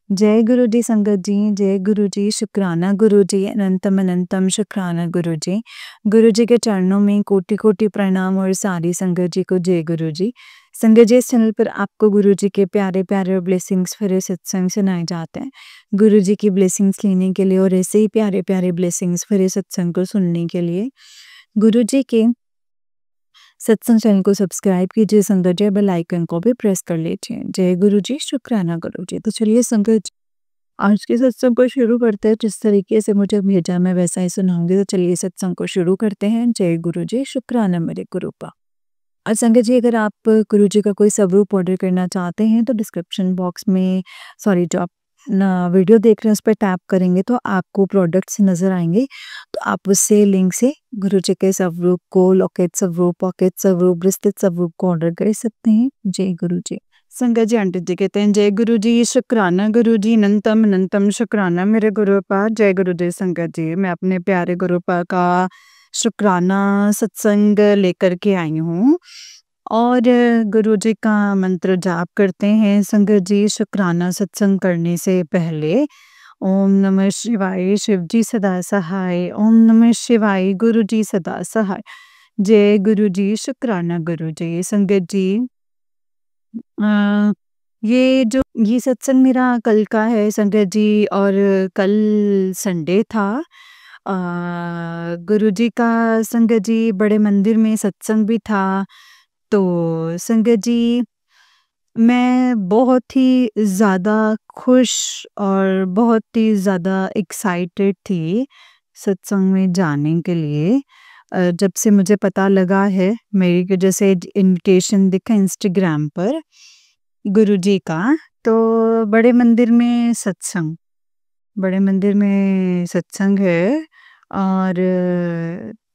जय गुरु जी संगत जी, जय गुरु जी, शुक्राना गुरु जी, अनंतम अनंतम शुक्राना गुरु जी। गुरु जी के चरणों में कोटि-कोटि प्रणाम और सारी संगत जी को जय गुरु जी। संगत जी, इस चैनल पर आपको गुरु जी के प्यारे-प्यारे और ब्लेसिंग्स भरे सत्संग सुनाए जाते हैं। गुरु जी की ब्लेसिंग्स लेने के लिए और ऐसे ही प्यारे-प्यारे ब्लेसिंग्स भरे सत्संग को सुनने के लिए गुरु जी के सत्संग चैनल को सब्सक्राइब कीजिए संगत जी, बेल आइकन को भी प्रेस कर लीजिए। जय गुरु जी, शुक्राना गुरु जी। तो चलिए संगत जी, आज के सत्संग को शुरू करते हैं। जिस तरीके से मुझे भेजा मैं वैसा ही सुनाऊंगी। तो चलिए सत्संग को शुरू करते हैं। जय गुरु जी, शुक्राना मेरे गुरुपा। और संगत जी, अगर आप गुरु जी का कोई स्वरूप ऑर्डर करना चाहते हैं तो डिस्क्रिप्शन बॉक्स में जो आप ना वीडियो देख रहे हैं उस पर टैप करेंगे तो आपको प्रोडक्ट्स नज़र आएंगे। तो आप उससे लिंक से गुरु जी के स्वरूप को, लॉकेट स्वरूप, पॉकेट स्वरूप, ब्रेसलेट स्वरूप को ऑर्डर कर सकते हैं। जय गुरु जी। संगत जी, आंटी जी कहते हैं जय गुरु जी, शुक्राना गुरु जी, अनंतम अनंतम शुक्राना मेरे गुरुपा। जय गुरु जी संगत जी, मैं अपने प्यारे गुरुपा का शुक्राना सत्संग लेकर के आई हूँ और गुरु जी का मंत्र जाप करते हैं। संगत जी, शुक्राना सत्संग करने से पहले ओम नमः शिवाय, शिव जी सदा सहाय। ओम नमः शिवाय, गुरु जी सदा सहाय। जय गुरु जी, शुक्राना गुरु जी। संगत जी, अ, ये सत्संग मेरा कल का है संगत जी, और कल संडे था। गुरु जी का संगत जी बड़े मंदिर में सत्संग भी था। तो संगत जी, मैं बहुत ही ज़्यादा खुश और बहुत ही ज़्यादा एक्साइटेड थी सत्संग में जाने के लिए। जब से मुझे पता लगा है, मेरी को जैसे इनविटेशन दिखा इंस्टाग्राम पर गुरु जी का, तो बड़े मंदिर में सत्संग है। और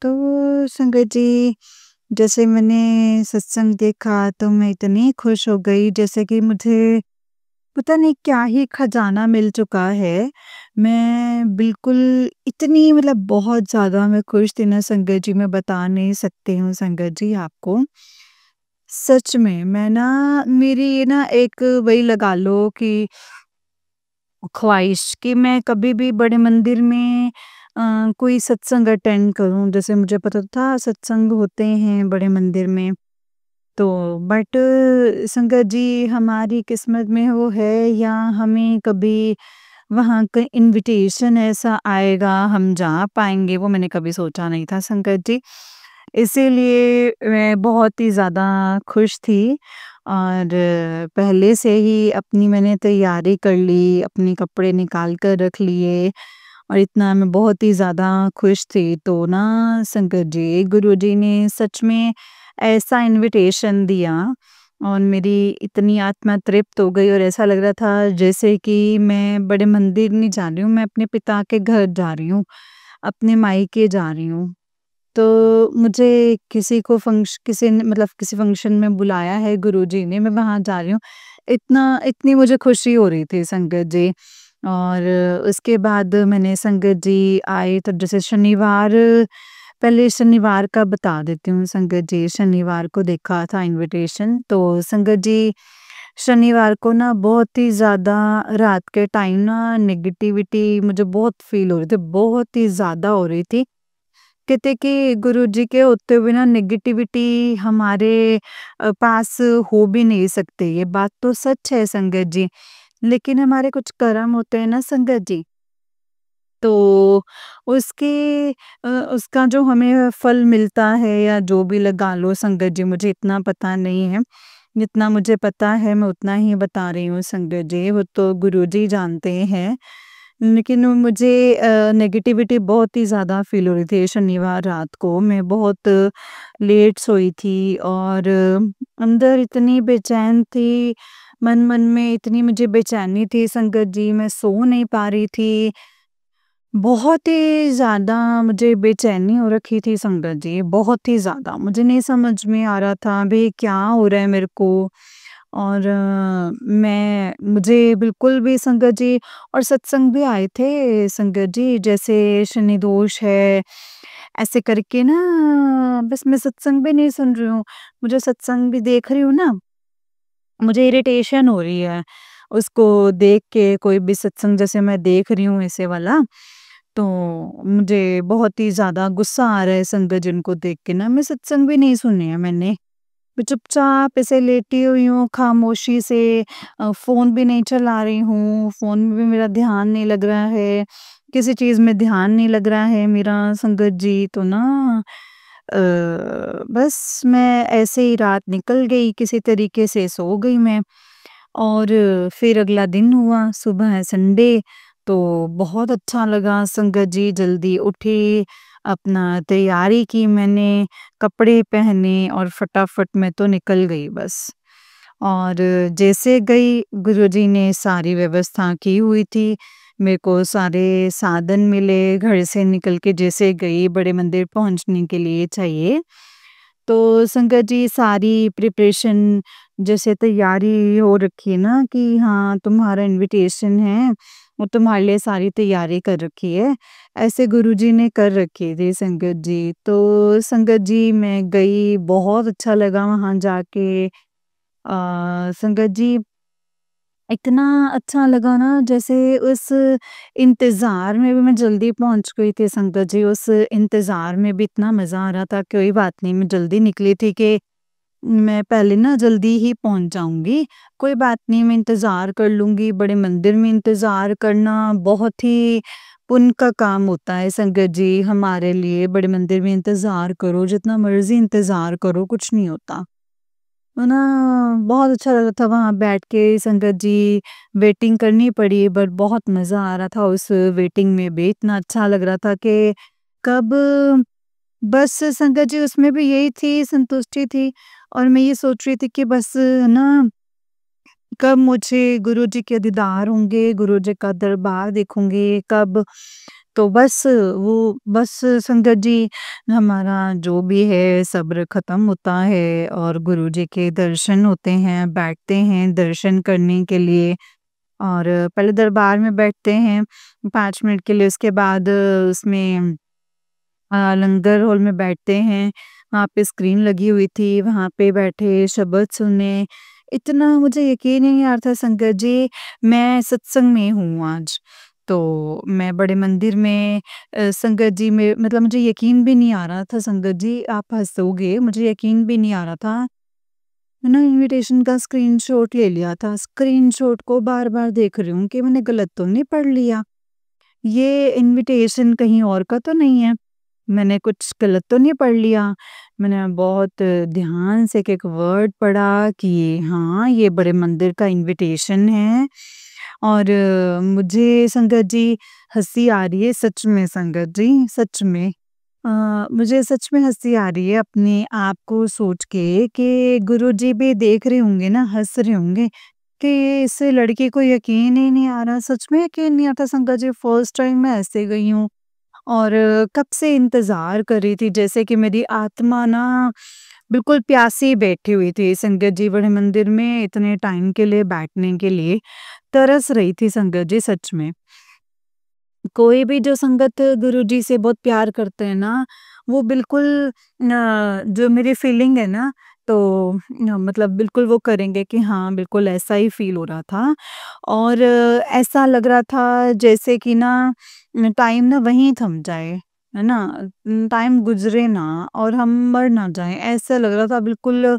तो संगत जी, जैसे मैंने सत्संग देखा तो मैं इतनी खुश हो गई, जैसे कि मुझे पता नहीं क्या ही खजाना मिल चुका है। मैं बिल्कुल इतनी बहुत ज़्यादा मैं खुश थी ना संगत जी, मैं बता नहीं सकती हूँ संगत जी आपको। सच में मैं ना, मेरी ये ना एक वही लगा लो कि ख्वाहिश कि मैं कभी भी बड़े मंदिर में कोई सत्संग अटेंड करूं। जैसे मुझे पता था सत्संग होते हैं बड़े मंदिर में, तो बट संगत जी, हमारी किस्मत में वो है या हमें कभी वहाँ का इनविटेशन ऐसा आएगा हम जा पाएंगे, वो मैंने कभी सोचा नहीं था संगत जी। इसीलिए मैं बहुत ही ज़्यादा खुश थी और पहले से ही अपनी मैंने तैयारी कर ली, अपने कपड़े निकाल कर रख लिए और इतना मैं बहुत ही ज़्यादा खुश थी। तो ना संगत जी, गुरुजी ने सच में ऐसा इनविटेशन दिया और मेरी इतनी आत्मा तृप्त हो गई और ऐसा लग रहा था जैसे कि मैं बड़े मंदिर नहीं जा रही हूँ, मैं अपने पिता के घर जा रही हूँ, अपने मायके जा रही हूँ। तो मुझे किसी फंक्शन में बुलाया है गुरुजी ने, मैं वहाँ जा रही हूँ। इतनी मुझे खुशी हो रही थी संगत जी। और उसके बाद मैंने संगत जी आए तो जैसे पहले शनिवार का बता देती हूँ संगत जी। शनिवार को देखा था इनविटेशन, तो संगत जी शनिवार को ना बहुत ही ज़्यादा रात के टाइम ना नेगेटिविटी मुझे बहुत फ़ील हो रही थी, बहुत ही ज़्यादा हो रही थी। कहते कि गुरुजी के होते हुए ना नेगेटिविटी हमारे पास हो भी नहीं सकते, ये बात तो सच है संगत जी। लेकिन हमारे कुछ कर्म होते हैं ना संगत जी, तो उसका जो हमें फल मिलता है या जो भी लगा लो संगत जी, मुझे इतना पता नहीं है। जितना मुझे पता है मैं उतना ही बता रही हूँ संगत जी, वो तो गुरुजी जानते हैं। लेकिन वो मुझे नेगेटिविटी बहुत ही ज़्यादा फ़ील हो रही थी शनिवार रात को। मैं बहुत लेट सोई थी और अंदर इतनी बेचैन थी, मन-मन में इतनी मुझे बेचैनी थी संगत जी, मैं सो नहीं पा रही थी। बहुत ही ज़्यादा मुझे बेचैनी हो रखी थी संगत जी, बहुत ही ज़्यादा। मुझे नहीं समझ में आ रहा था भई क्या हो रहा है मेरे को। और मैं मुझे बिल्कुल भी संगत जी, और सत्संग भी आए थे संगत जी, जैसे शनि दोष है, ऐसे करके ना। बस मैं सत्संग भी नहीं सुन रही हूँ, मुझे सत्संग भी देख रही हूँ ना, मुझे इरिटेशन हो रही है उसको देख के कोई भी सत्संग जैसे मैं देख रही हूँ ऐसे वाला, तो मुझे बहुत ही ज़्यादा गुस्सा आ रहा है संगत जन को देख के ना, मैं सत्संग भी नहीं सुने हैं मैंने। मैं चुपचाप ऐसे लेटी हुई हूँ खामोशी से, फ़ोन भी नहीं चला रही हूँ, फ़ोन में भी मेरा ध्यान नहीं लग रहा है, किसी चीज़ में ध्यान नहीं लग रहा है मेरा संगत जी। तो ना अ, बस मैं ऐसे ही रात निकल गई, किसी तरीके से सो गई मैं। और फिर अगला दिन हुआ, सुबह है संडे, तो बहुत अच्छा लगा संगत जी, जल्दी उठी, अपना तैयारी की मैंने, कपड़े पहने और फटाफट मैं तो निकल गई बस। और जैसे गई, गुरुजी ने सारी व्यवस्था की हुई थी, मेरे को सारे साधन मिले, घर से निकल के जैसे गई बड़े मंदिर पहुँचने के लिए चाहिए, तो संगत जी सारी प्रिपरेशन जैसे तैयारी हो रखी है ना कि हाँ, तुम्हारा इन्विटेशन है और तुम्हारे लिए सारी तैयारी कर रखी है, ऐसे गुरुजी ने कर रखी थी संगत जी। तो संगत जी मैं गई, बहुत अच्छा लगा वहाँ जाके। संगत जी इतना अच्छा लगा ना, जैसे उस इंतज़ार में भी मैं जल्दी पहुँच गई थी संगत जी, उस इंतज़ार में भी इतना मज़ा आ रहा था, कोई बात नहीं, मैं जल्दी निकली थी कि मैं पहले ना जल्दी ही पहुँच जाऊँगी, कोई बात नहीं, मैं इंतज़ार कर लूँगी। बड़े मंदिर में इंतज़ार करना बहुत ही पुण्य का काम होता है संगत जी हमारे लिए, बड़े मंदिर में इंतज़ार करो, जितना मर्ज़ी इंतज़ार करो, कुछ नहीं होता। है ना? बहुत अच्छा लग रहा था वहाँ बैठ के संगत जी, वेटिंग करनी पड़ी बट बहुत मज़ा आ रहा था उस वेटिंग में भी, इतना अच्छा लग रहा था कि कब बस संगत जी उसमें भी यही थी, संतुष्टि थी और मैं ये सोच रही थी कि बस ना कब मुझे गुरुजी के दीदार होंगे, गुरुजी का दरबार देखूँगी कब? तो बस संगत जी हमारा जो भी है सब्र ख़त्म होता है और गुरुजी के दर्शन होते हैं, बैठते हैं दर्शन करने के लिए और पहले दरबार में बैठते हैं 5 मिनट के लिए, उसके बाद उसमें लंगर हॉल में बैठते हैं, वहाँ पे स्क्रीन लगी हुई थी, वहाँ पे बैठे शब्द सुने। इतना मुझे यकीन ही नहीं आ रहा था संगत जी, मैं सत्संग में हूँ आज। तो मैं बड़े मंदिर में संगत जी में मतलब मुझे यकीन भी नहीं आ रहा था संगत जी, आप हँसोगे, मुझे यकीन भी नहीं आ रहा था। मैंने इन्विटेशन का स्क्रीनशॉट ले लिया था, स्क्रीनशॉट को बार-बार देख रही हूँ कि मैंने गलत तो नहीं पढ़ लिया? ये इन्विटेशन कहीं और का तो नहीं है? मैंने कुछ गलत तो नहीं पढ़ लिया? मैंने बहुत ध्यान से एक-एक वर्ड पढ़ा कि हाँ, ये बड़े मंदिर का इन्विटेशन है और मुझे संगत जी हँसी आ रही है सच में संगत जी, सच में। मुझे सच में हँसी आ रही है अपने आप को सोच के कि गुरुजी भी देख रहे होंगे ना, हँस रहे होंगे कि इस लड़की को यकीन ही नहीं आ रहा, सच में यकीन नहीं आता संगत जी, फर्स्ट टाइम मैं ऐसे गई हूँ। और कब से इंतज़ार कर रही थी, जैसे कि मेरी आत्मा ना बिल्कुल प्यासी बैठी हुई थी संगत जी बड़े मंदिर में इतने टाइम के लिए बैठने के लिए, तरस रही थी संगत जी सच में। कोई भी जो संगत गुरुजी से बहुत प्यार करते हैं ना, वो बिल्कुल जो मेरी फीलिंग है ना, तो मतलब बिल्कुल वो करेंगे कि हाँ, बिल्कुल ऐसा ही फ़ील हो रहा था और ऐसा लग रहा था जैसे कि ना टाइम ना वहीं थम जाए, है ना? टाइम गुज़रे ना और हम मर ना जाएँ, ऐसा लग रहा था बिल्कुल।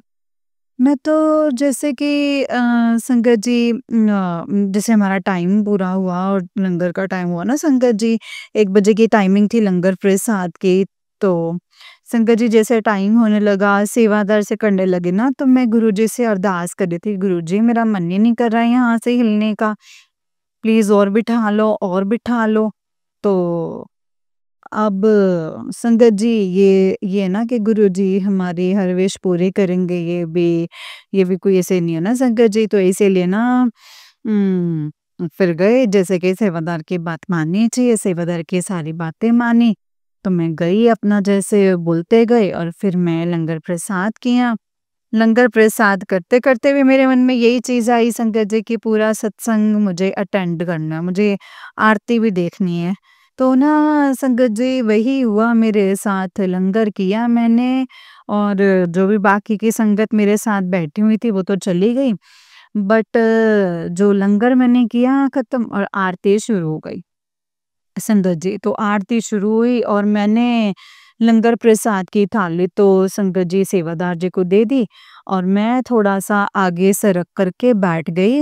मैं तो जैसे कि संगत जी जैसे हमारा टाइम पूरा हुआ और लंगर का टाइम हुआ ना संगत जी, 1 बजे की टाइमिंग थी लंगर प्रसाद की, तो संगत जी जैसे टाइम होने लगा, सेवादार से करने लगे ना, तो मैं गुरुजी से अरदास कर रही थी, "गुरुजी मेरा मन ही नहीं कर रहा है यहाँ से हिलने का, प्लीज़ और बिठा लो।" तो अब संगत जी ये ना कि गुरुजी हमारी हर विश पूरी करेंगे, ये भी कोई ऐसे नहीं है ना संगत जी, तो इसीलिए ना फिर गए जैसे कि सेवादार की बात माननी चाहिए, सेवादार की सारी बातें मानी, तो मैं गई अपना जैसे बोलते गए और फिर मैं लंगर प्रसाद किया। लंगर प्रसाद करते-करते भी मेरे मन में यही चीज़ आई संगत जी कि पूरा सत्संग मुझे अटेंड करना है, मुझे आरती भी देखनी है। तो ना संगत जी वही हुआ मेरे साथ, लंगर किया मैंने और जो भी बाकी की संगत मेरे साथ बैठी हुई थी वो तो चली गई। बट जो लंगर मैंने किया खत्म और आरती शुरू हो गई। संगत जी, तो आरती शुरू हुई और मैंने लंगर प्रसाद की थाली तो संगत जी सेवादार जी को दे दी और मैं थोड़ा-सा आगे सरक करके बैठ गई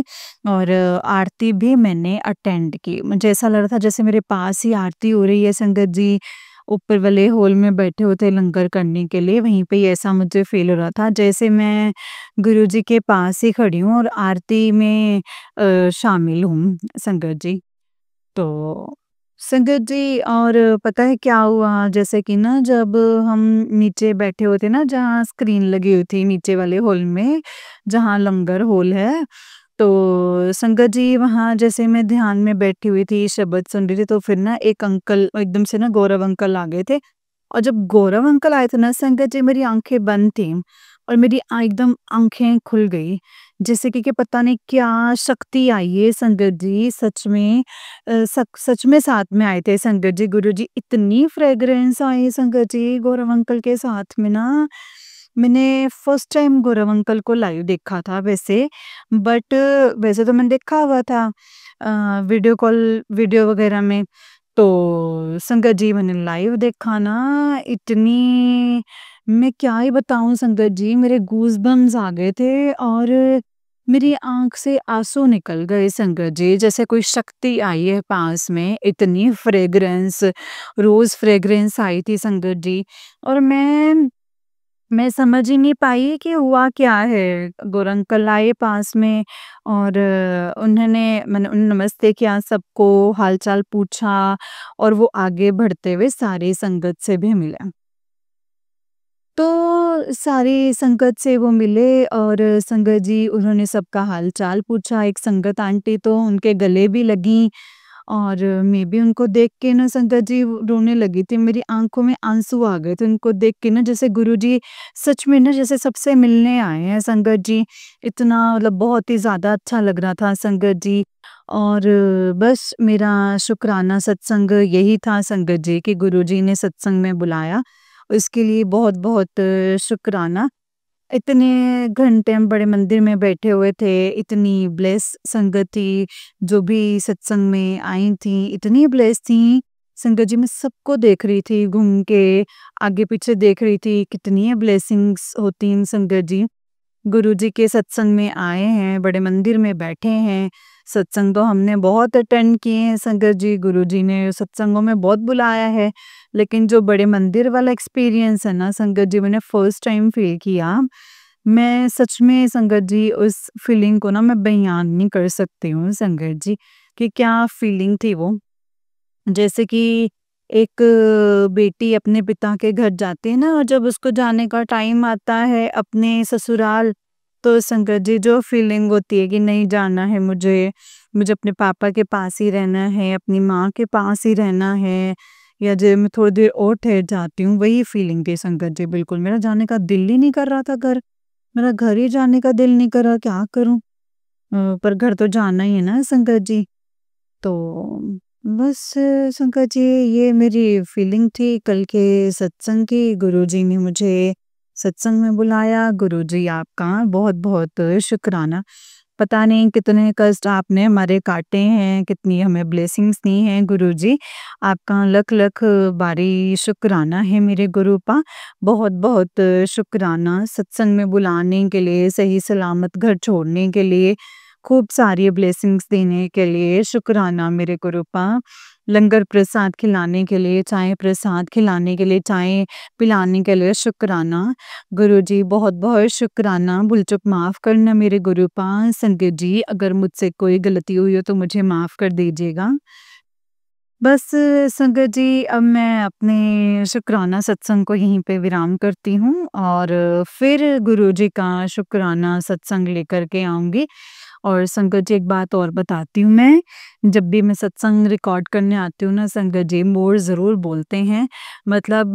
और आरती भी मैंने अटेंड की। मुझे ऐसा लग रहा था जैसे मेरे पास ही आरती हो रही है संगत जी, ऊपर वाले हॉल में बैठे होते लंगर करने के लिए, वहीं पे ही ऐसा मुझे फ़ील हो रहा था जैसे मैं गुरुजी के पास ही खड़ी हूँ और आरती में शामिल हूँ संगत जी। तो संगत जी और पता है क्या हुआ जैसे कि ना जब हम नीचे बैठे होते ना जहाँ स्क्रीन लगी हुई थी नीचे वाले हॉल में जहाँ लंगर हॉल है तो संगत जी वहाँ जैसे मैं ध्यान में बैठी हुई थी शब्द सुन रही थी तो फिर ना एक अंकल एकदम से ना गौरव अंकल आ गए थे और जब गौरव अंकल आए थे ना संगत जी मेरी आंखें बंद थी और मेरी एकदम आंखें खुल गई जैसे कि पता नहीं क्या शक्ति आई है संगत जी सच में सच में साथ में आए थे संगत जी गुरुजी इतनी फ्रेग्रेंस आई संगत जी गौरव अंकल के साथ में ना मैंने फर्स्ट टाइम गौरव अंकल को लाइव देखा था वैसे बट वैसे तो मैंने देखा हुआ था वीडियो कॉल वीडियो वगैरह में तो संगत जी मैंने लाइव देखा ना इतनी मैं क्या ही बताऊं संगत जी मेरे गूज़बम्प्स आ गए थे और मेरी आंख से आंसू निकल गए संगत जी जैसे कोई शक्ति आई है पास में इतनी फ्रेग्रेंस रोज फ्रेग्रेंस आई थी संगत जी और मैं समझ ही नहीं पाई कि हुआ क्या है गोरंकल आए पास में और उन्होंने मैंने नमस्ते किया सबको हालचाल पूछा और वो आगे बढ़ते हुए सारी संगत से भी मिले तो सारी संगत से वो मिले और संगत जी उन्होंने सबका हाल-चाल पूछा, एक संगत आंटी तो उनके गले भी लगी और मैं भी उनको देख के ना संगत जी रोने लगी थी, मेरी आँखों में आँसू आ गए थे उनको देख के ना जैसे गुरुजी सच में ना जैसे सबसे मिलने आए हैं संगत जी। इतना मतलब बहुत ही ज़्यादा अच्छा लग रहा था संगत जी और बस मेरा शुक्राना सत्संग यही था संगत जी कि गुरुजी ने सत्संग में बुलाया। उसके लिए बहुत-बहुत शुक्राना। इतने घंटे हम बड़े मंदिर में बैठे हुए थे, इतनी ब्लेस संगत थी, जो भी सत्संग में आई थी, इतनी ब्लेस थी, संगत जी मैं सबको देख रही थी घूम के, आगे-पीछे देख रही थी, कितनी ब्लेसिंग्स होती हैं संगत जी। गुरुजी के सत्संग में आए हैं, बड़े मंदिर में बैठे हैं, सत्संग तो हमने बहुत अटेंड किए हैं संगत जी, गुरुजी ने सत्संगों में बहुत बुलाया है, लेकिन जो बड़े मंदिर वाला एक्सपीरियंस है ना संगत जी मैंने फर्स्ट टाइम फ़ील किया। मैं सच में संगत जी उस फीलिंग को ना मैं बयान नहीं कर सकती हूँ संगत जी, कि क्या फीलिंग थी वो। जैसे कि एक बेटी अपने पिता के घर जाती है ना और जब उसको जाने का टाइम आता है अपने ससुराल तो संगत जी जो फीलिंग होती है कि नहीं जाना है मुझे मुझे अपने पापा के पास ही रहना है अपनी माँ के पास ही रहना है या जब मैं थोड़ी देर और ठहर जाती हूँ वही फीलिंग थी संगत जी बिल्कुल मेरा जाने का दिल ही नहीं कर रहा था घर मेरा घर ही जाने का दिल नहीं कर रहा क्या करूँ पर घर तो जाना ही है ना संगत जी तो बस शंकर जी ये मेरी फीलिंग थी कल के सत्संग की गुरुजी ने मुझे सत्संग में बुलाया गुरुजी आपका बहुत-बहुत शुक्राना। पता नहीं कितने कष्ट आपने हमारे काटे हैं, कितनी हमें ब्लेसिंग्स दी हैं गुरुजी। आपका लख-लख बारी शुक्राना है मेरे गुरुपा। बहुत-बहुत शुक्राना सत्संग में बुलाने के लिए, सही सलामत घर छोड़ने के लिए खूब सारी ब्लेसिंग्स देने के लिए शुक्राना मेरे गुरुपा। लंगर प्रसाद खिलाने के लिए, चाय प्रसाद खिलाने के लिए, चाय पिलाने के लिए शुक्राना। गुरुजी बहुत-बहुत शुक्राना। भूल-चूक माफ़ करना मेरे गुरुपा। संगत जी अगर मुझसे कोई गलती हुई हो तो मुझे माफ़ कर दीजिएगा। बस संगत जी अब मैं अपने शुक्राना सत्संग को यहीं पे विराम करती हूँ और फिर गुरुजी का शुक्राना सत्संग लेकर के आऊँगी। और संगत जी एक बात और बताती हूँ मैं, जब भी मैं सत्संग रिकॉर्ड करने आती हूँ ना संगत जी मोर ज़रूर बोलते हैं। मतलब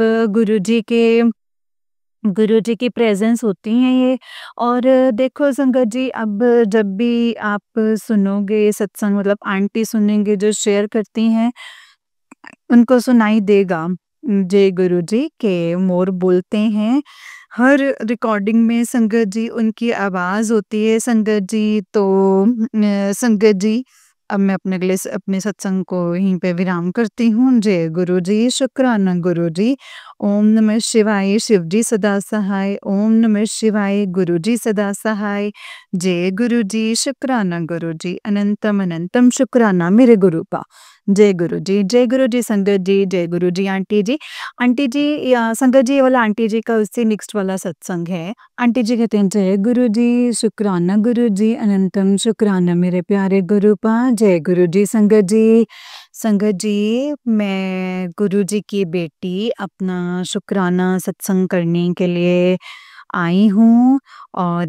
गुरुजी की प्रेज़ेंस होती हैं ये और देखो संगत जी अब जब भी आप सुनोगे सत्संग मतलब आंटी सुनेंगे जो शेयर करती हैं उनको सुनाई देगा जय गुरु जी के मोर बोलते हैं हर रिकॉर्डिंग में संगत जी उनकी आवाज़ होती है संगत जी। तो संगत जी अब मैं अपने सत्संग को यहीं पे विराम करती हूँ। जय गुरु जी, शुक्राना गुरु जी। ओम नमः शिवाय, शिव जी सदा सहाय। ओम नमः शिवाय, गुरु जी सदा सहाय। जय गुरु जी, शुक्राना गुरु जी। अनंतम अनंतम शुक्राना मेरे गुरु का। जय गुरु जी संगत जी, जय गुरु जी आंटी जी। आंटी जी या संगत जी, ये वाला आंटी जी का उससे नेक्स्ट वाला सत्संग है। आंटी जी कहते हैं जय गुरु जी, शुक्राना गुरु जी, अनंतम शुक्राना मेरे प्यारे गुरु पा। जय गुरु जी संगत जी। संगत जी, मैं गुरु जी की बेटी अपना शुक्राना सत्संग करने के लिए आई हूँ और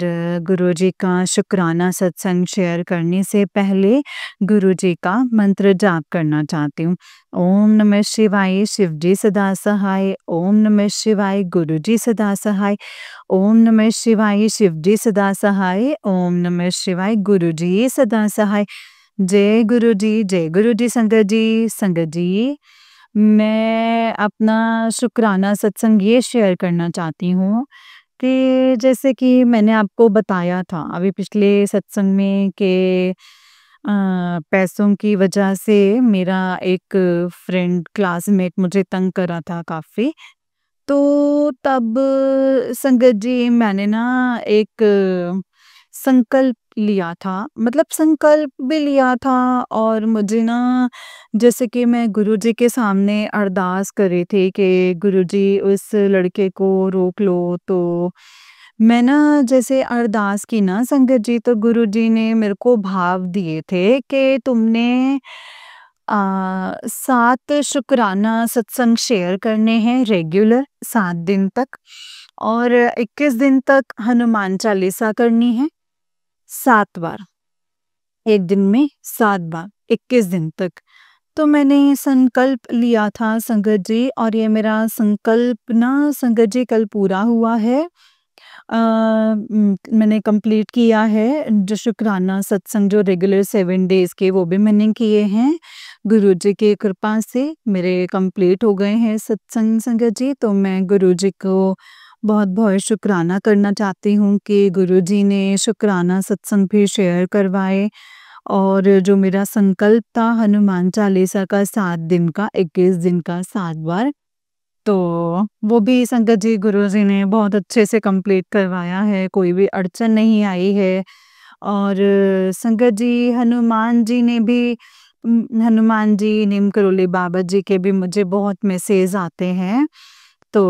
गुरु जी का शुक्राना सत्संग शेयर करने से पहले गुरु जी का मंत्र जाप करना चाहती हूँ। ओम नमः शिवाय, शिव जी सदा सहाय। ओम नमः शिवाय, गुरु जी सदा सहाय। ओम नमः शिवाय, शिव जी सदा सहाय। ओम नमः शिवाय, गुरु जी सदा सहाय। जय गुरु जी संगत जी। संगत जी, मैं अपना शुक्राना सत्संग ये शेयर करना चाहती हूँ कि जैसे कि मैंने आपको बताया था अभी पिछले सत्संग में कि पैसों की वजह से मेरा एक फ्रेंड क्लासमेट मुझे तंग कर रहा था काफ़ी। तो तब संगत जी मैंने ना एक संकल्प लिया था, मतलब संकल्प भी लिया था और मुझे ना जैसे कि मैं गुरुजी के सामने अरदास कर रही थी कि गुरुजी उस लड़के को रोक लो। तो मैं ना जैसे अरदास की ना संगत जी, तो गुरुजी ने मेरे को भाव दिए थे कि तुमने 7 शुक्राना सत्संग शेयर करने हैं रेगुलर 7 दिन तक और 21 दिन तक हनुमान चालीसा करनी है 7 बार। एक दिन में 7 बार 21 दिन तक। तो मैंने संकल्प लिया था संगत जी और ये मेरा संकल्प ना संगत जी कल पूरा हुआ है। मैंने कंप्लीट किया है जो शुक्राना सत्संग जो रेगुलर 7 डेज़ के वो भी मैंने किए हैं। गुरुजी की कृपा से मेरे कंप्लीट हो गए हैं सत्संग संगत जी। तो मैं गुरुजी को बहुत-बहुत शुक्राना करना चाहती हूँ कि गुरुजी ने शुक्राना सत्संग भी शेयर करवाए और जो मेरा संकल्प था हनुमान चालीसा का 7 दिन का 21 दिन का 7 बार, तो वो भी संगत जी गुरुजी ने बहुत अच्छे से कंप्लीट करवाया है, कोई भी अड़चन नहीं आई है। और संगत जी हनुमान जी ने भी हनुमान जी, नीम करोली बाबा जी के भी मुझे बहुत मैसेज आते हैं। तो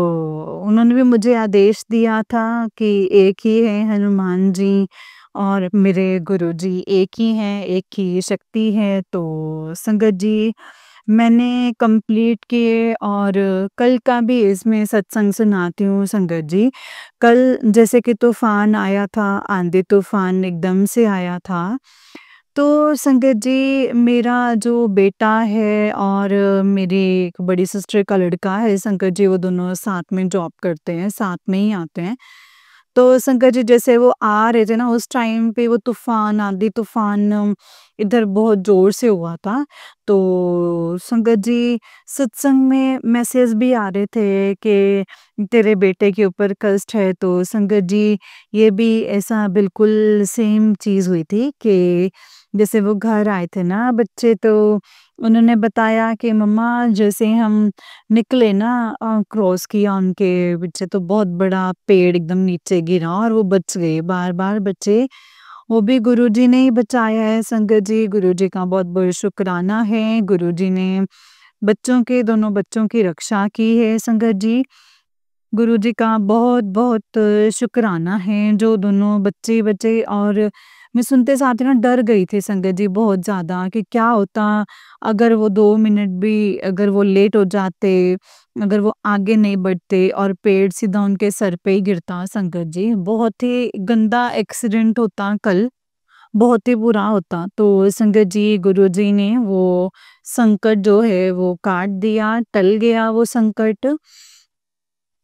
उन्होंने भी मुझे आदेश दिया था कि एक ही है हनुमान जी और मेरे गुरुजी एक ही हैं, एक ही शक्ति है। तो संगत जी मैंने कंप्लीट किए और कल का भी इसमें सत्संग सुनाती हूँ संगत जी। कल जैसे कि तूफ़ान आया था, आंधी-तूफ़ान एकदम से आया था। तो संगत जी मेरा जो बेटा है और मेरी एक बड़ी सिस्टर का लड़का है संगत जी, वो दोनों साथ में जॉब करते हैं, साथ में ही आते हैं। तो संगत जी जैसे वो आ रहे थे ना उस टाइम पे वो तूफ़ान, आंधी-तूफ़ान इधर बहुत ज़ोर से हुआ था। तो संगत जी सत्संग में मैसेज भी आ रहे थे कि तेरे बेटे के ऊपर कष्ट है। तो संगत जी ये भी ऐसा बिल्कुल सेम चीज़ हुई थी कि जैसे वो घर आए थे ना बच्चे, तो उन्होंने बताया कि मम्मा जैसे हम निकले ना क्रॉस किया उनके पीछे तो बहुत बड़ा पेड़ एकदम नीचे गिरा और वो बच गए, बार-बार बचे। वो भी गुरुजी ने ही बचाया है संगत जी, गुरुजी का बहुत-बहुत शुक्राना है। गुरुजी ने दोनों बच्चों की रक्षा की है संगत जी। गुरुजी का बहुत-बहुत शुक्राना है जो दोनों बच्चे बचे। और मैं सुनते साथ ही ना डर गई थी संगत जी बहुत ज़्यादा कि क्या होता अगर वो 2 मिनट भी अगर वो लेट हो जाते, अगर वो आगे नहीं बढ़ते और पेड़ सीधा उनके सर पे ही गिरता संगत जी, बहुत ही गंदा एक्सीडेंट होता कल, बहुत ही बुरा होता। तो संगत जी गुरुजी ने वो संकट जो है वो काट दिया, टल गया वो संकट।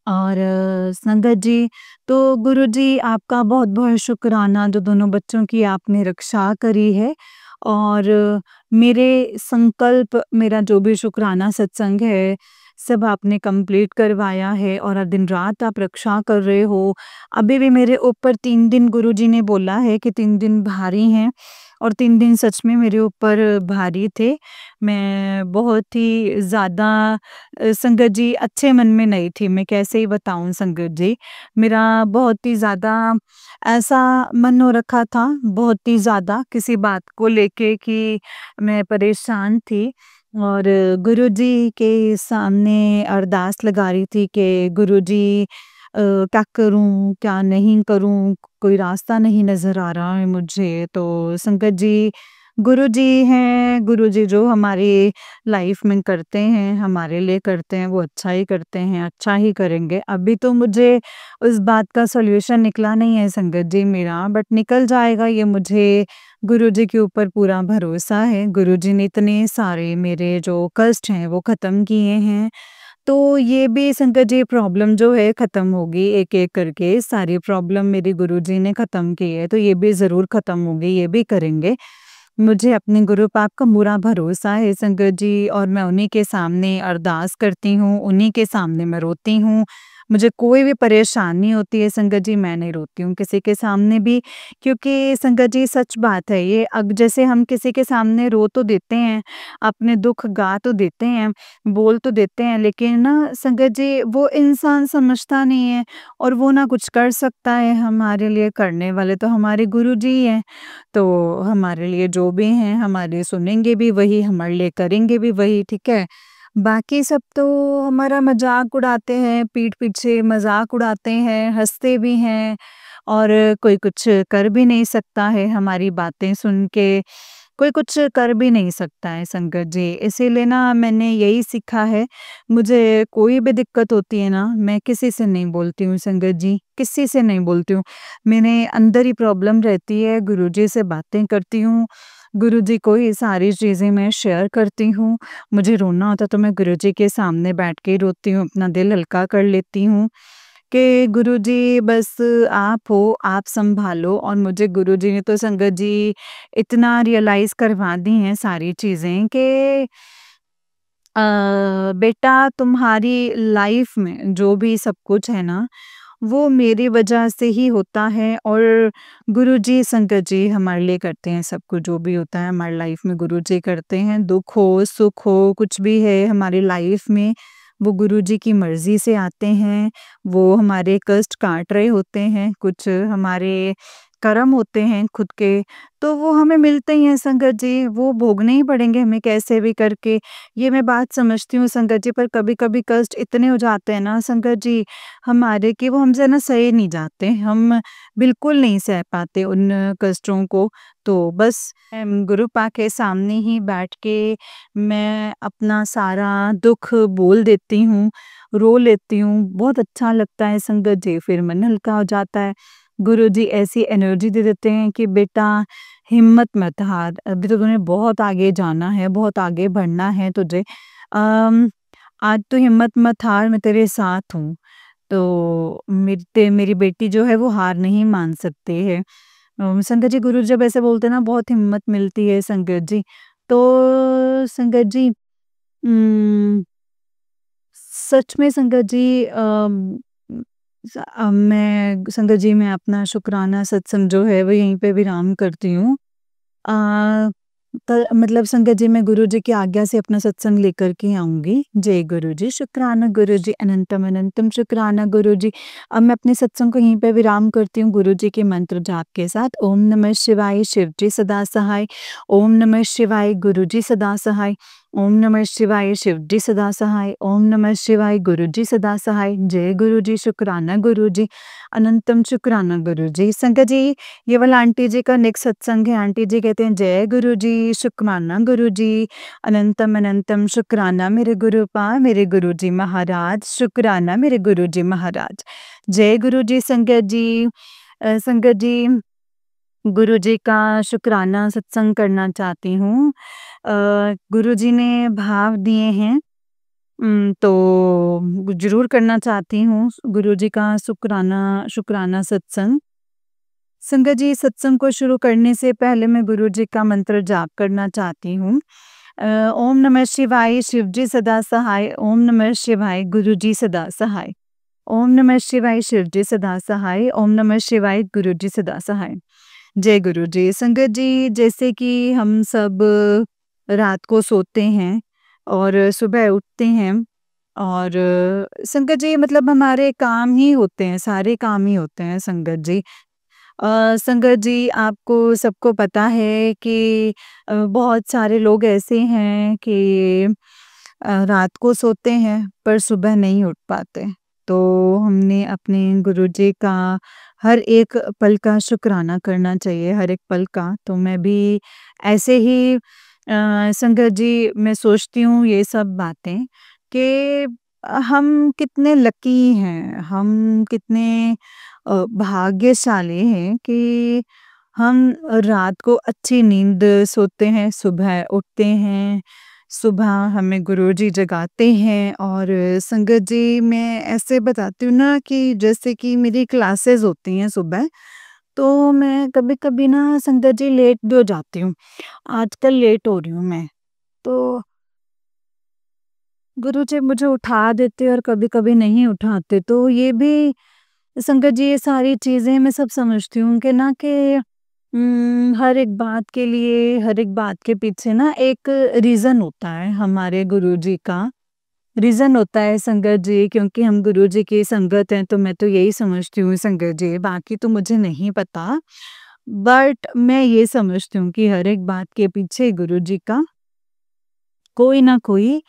और संगत जी, तो गुरुजी आपका बहुत-बहुत शुक्राना जो दोनों बच्चों की आपने रक्षा करी है और मेरे संकल्प मेरा जो भी शुक्राना सत्संग है, सब आपने कंप्लीट करवाया है और दिन रात आप रक्षा कर रहे हो। अभी भी मेरे ऊपर 3 दिन गुरुजी ने बोला है कि 3 दिन भारी हैं और 3 दिन सच में मेरे ऊपर भारी थे। मैं बहुत ही ज़्यादा संगत जी अच्छे मन में नहीं थी, मैं कैसे ही बताऊँ संगत जी। मेरा बहुत ही ज़्यादा ऐसा मन हो रखा था, बहुत ही ज़्यादा किसी बात को लेके कि मैं परेशान थी और गुरुजी के सामने अरदास लगा रही थी कि गुरुजी क्या करूँ, क्या नहीं करूँ? कोई रास्ता नहीं नज़र आ रहा है मुझे। तो संगत जी, गुरुजी हैं, गुरुजी जो हमारी लाइफ में करते हैं, हमारे लिए करते हैं, वो अच्छा ही करते हैं, अच्छा ही करेंगे। अभी तो मुझे उस बात का सॉल्यूशन निकला नहीं है संगत जी मेरा, बट निकल जाएगा ये मुझे गुरुजी के ऊपर पूरा भरोसा है। गुरुजी ने इतने सारे मेरे जो कष्ट हैं वो ख़त्म किए हैं। तो ये भी संकट जी प्रॉब्लम जो है ख़त्म होगी एक-एक करके, सारी प्रॉब्लम मेरी गुरुजी ने ख़त्म की है, तो ये भी ज़रूर ख़त्म होगी, ये भी करेंगे। मुझे अपने गुरु पाक का पूरा भरोसा है संगत जी और मैं उन्हीं के सामने अरदास करती हूँ, उन्हीं के सामने मैं रोती हूँ। मुझे कोई भी परेशानी होती है संगत जी मैं नहीं रोती हूँ किसी के सामने भी क्योंकि संगत जी सच बात है ये अब जैसे हम किसी के सामने रो तो देते हैं, अपने दुःख गा तो देते हैं, बोल तो देते हैं लेकिन ना संगत जी वो इंसान समझता नहीं है और वो ना कुछ कर सकता है हमारे लिए, करने वाले तो हमारे गुरुजी ही हैं। तो हमारे लिए जो भी हैं, हमारे लिए सुनेंगे भी वही, हमारे लिए करेंगे भी वही, ठीक है? बाकी सब तो हमारा मज़ाक उड़ाते हैं, पीठ पीछे मज़ाक उड़ाते हैं, हँसते भी हैं और कोई कुछ कर भी नहीं सकता है हमारी बातें सुन के, कोई कुछ कर भी नहीं सकता है संगत जी। इसीलिए ना मैंने यही सीखा है, मुझे कोई भी दिक्कत होती है ना, मैं किसी से नहीं बोलती हूँ संगत जी, किसी से नहीं बोलती हूँ। मेरे अंदर ही प्रॉब्लम रहती है, गुरुजी से बातें करती हूँ, गुरुजी को ये सारी चीज़ें मैं शेयर करती हूँ। मुझे रोना होता है तो मैं गुरुजी के सामने बैठ के ही रोती हूँ, अपना दिल हल्का कर लेती हूँ कि गुरुजी बस आप हो, आप सँभालो और मुझे गुरुजी ने तो संगत जी इतना रियलाइज़ करवा दी हैं सारी चीज़ें कि बेटा तुम्हारी लाइफ़ में जो भी सब कुछ है ना वो मेरी वजह से ही होता है और गुरुजी संगत जी हमारे लिए करते हैं सब कुछ जो भी होता है हमारी लाइफ में गुरुजी करते हैं दुख हो सुख हो कुछ भी है हमारी लाइफ में वो गुरुजी की मर्जी से आते हैं वो हमारे कष्ट काट रहे होते हैं कुछ हमारे कर्म होते हैं खुद के तो वो हमें मिलते ही हैं संगत जी वो भोगने ही पड़ेंगे हमें कैसे भी करके ये मैं बात समझती हूँ संगत जी पर कभी कभी कष्ट इतने हो जाते हैं ना संगत जी हमारे कि वो हमसे ना सहे नहीं जाते, हम बिल्कुल नहीं सह पाते उन कष्टों को। तो बस गुरु पा के सामने ही बैठ के मैं अपना सारा दुःख बोल देती हूँ, रो लेती हूँ, बहुत अच्छा लगता है संगत जी, फिर मन हल्का हो जाता है। गुरुजी ऐसी एनर्जी दे देते हैं कि बेटा हिम्मत मत हार, अभी तो तूने बहुत आगे जाना है, बहुत आगे बढ़ना है तुझे। अम, आज तो हिम्मत मत हार, मैं तेरे साथ हूँ। तो मेरी बेटी जो है वो हार नहीं मान सकती है। संगत जी गुरु जब ऐसे बोलते हैं ना बहुत हिम्मत मिलती है संगत जी। तो संगत जी उम, सच में संगत जी मैं संगत जी मैं अपना शुक्राना सत्संग जो है वो यहीं पे विराम करती हूँ। अ, मतलब संगत जी मैं गुरुजी की आज्ञा से अपना सत्संग लेकर के आऊँगी। जय गुरुजी, शुक्राना गुरुजी, अनंतम अनंतम शुक्राना गुरुजी। अब मैं अपने सत्संग को यहीं पे विराम करती हूँ गुरुजी के मंत्र जाप के साथ। ओम नमः शिवाय शिवजी सदा सहाय, ओम नमः शिवाय गुरुजी सदा सहाय, ओम नमः शिवाय शिवजी सदा सहाय, ओम नमः शिवाय गुरुजी सदा सहाय। जय गुरुजी, शुक्राना गुरुजी, अनंतम शुक्राना गुरुजी। संगत जी ये वाला आंटी जी का नेक्स्ट सत्संग है। आंटी जी कहते हैं जय गुरु जी, शुक्राना गुरु जी, अनंतम अनंतम शुक्राना मेरे गुरुपा, मेरे गुरु जी महाराज, शुक्राना मेरे गुरु जी महाराज। जय गुरु जी संगत जी। संगत जी गुरु जी का शुक्राना सत्संग करना चाहती हूँ। गुरु जी ने भाव दिए हैं तो ज़रूर करना चाहती हूँ गुरु जी का शुक्राना शुक्राना सत्संग। संगत जी सत्संग को शुरू करने से पहले मैं गुरु जी का मंत्र जाप करना चाहती हूँ। ओम नमः शिवाय शिवजी सदा सहाय, ओम नमः शिवाय गुरुजी सदा सहाय। ओम नमः शिवाय शिवजी सदा सहाय, ओम नमः शिवाय गुरुजी सदा सहाय। जय गुरु जी। संगत जी, जैसे कि हम सब रात को सोते हैं और सुबह उठते हैं और संगत जी मतलब हमारे काम ही होते हैं, सारे काम ही होते हैं संगत जी। संगत जी आपको सबको पता है कि बहुत सारे लोग ऐसे हैं कि रात को सोते हैं पर सुबह नहीं उठ पाते। तो हमने अपने गुरुजी का हर एक पल का शुक्राना करना चाहिए, हर एक पल का। तो मैं भी ऐसे ही संगत जी मैं सोचती हूँ ये सब बातें कि हम कितने लकी हैं, हम कितने भाग्यशाली हैं कि हम रात को अच्छी नींद सोते हैं, सुबह उठते हैं, सुबह हमें गुरुजी जगाते हैं। और संगत जी मैं ऐसे बताती हूँ ना कि जैसे कि मेरी क्लासेस होती हैं सुबह, तो मैं कभी-कभी ना संगत जी लेट भी हो जाती हूँ। आजकल लेट हो रही हूँ मैं। तो गुरुजी मुझे उठा देते और कभी-कभी नहीं उठाते। तो ये भी संगत जी ये सारी चीज़ें मैं सब समझती हूँ कि ना कि हर एक बात के लिए, हर एक बात के पीछे ना एक रीज़न होता है हमारे गुरुजी का। रीज़न होता है संगत जी, क्योंकि हम गुरुजी की संगत हैं तो मैं तो यही समझती हूँ संगत जी, बाकी तो मुझे नहीं पता। बट मैं ये समझती हूँ कि हर एक बात के पीछे गुरुजी का कोई ना कोई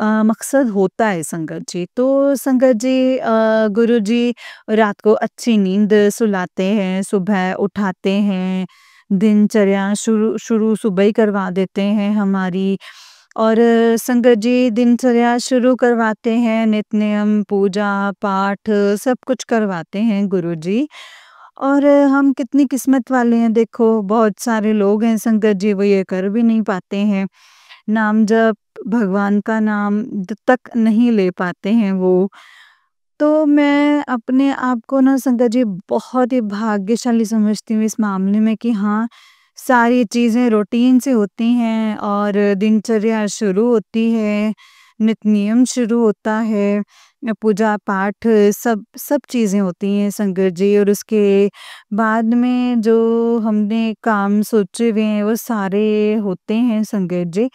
मकसद होता है संगत जी। तो संगत जी गुरुजी रात को अच्छी नींद सुलाते हैं, सुबह उठाते हैं, दिनचर्या शुरू शुरू सुबह ही करवा देते हैं हमारी। और संगत जी दिनचर्या शुरू करवाते हैं, नित्य-नियम, पूजा-पाठ सब कुछ करवाते हैं गुरुजी। और हम कितनी किस्मत वाले हैं देखो, बहुत सारे लोग हैं संगत जी वो ये कर भी नहीं पाते हैं। नाम जप, भगवान का नाम तक नहीं ले पाते हैं वो। तो मैं अपने आप को ना संगत जी बहुत ही भाग्यशाली समझती हूँ इस मामले में कि हाँ, सारी चीज़ें रूटीन से होती हैं और दिनचर्या शुरू होती है, नित्य नियम शुरू होता है, पूजा पाठ सब सब चीज़ें होती हैं संगत जी। और उसके बाद में जो हमने काम सोचे हुए हैं वो सारे होते हैं संगत जी,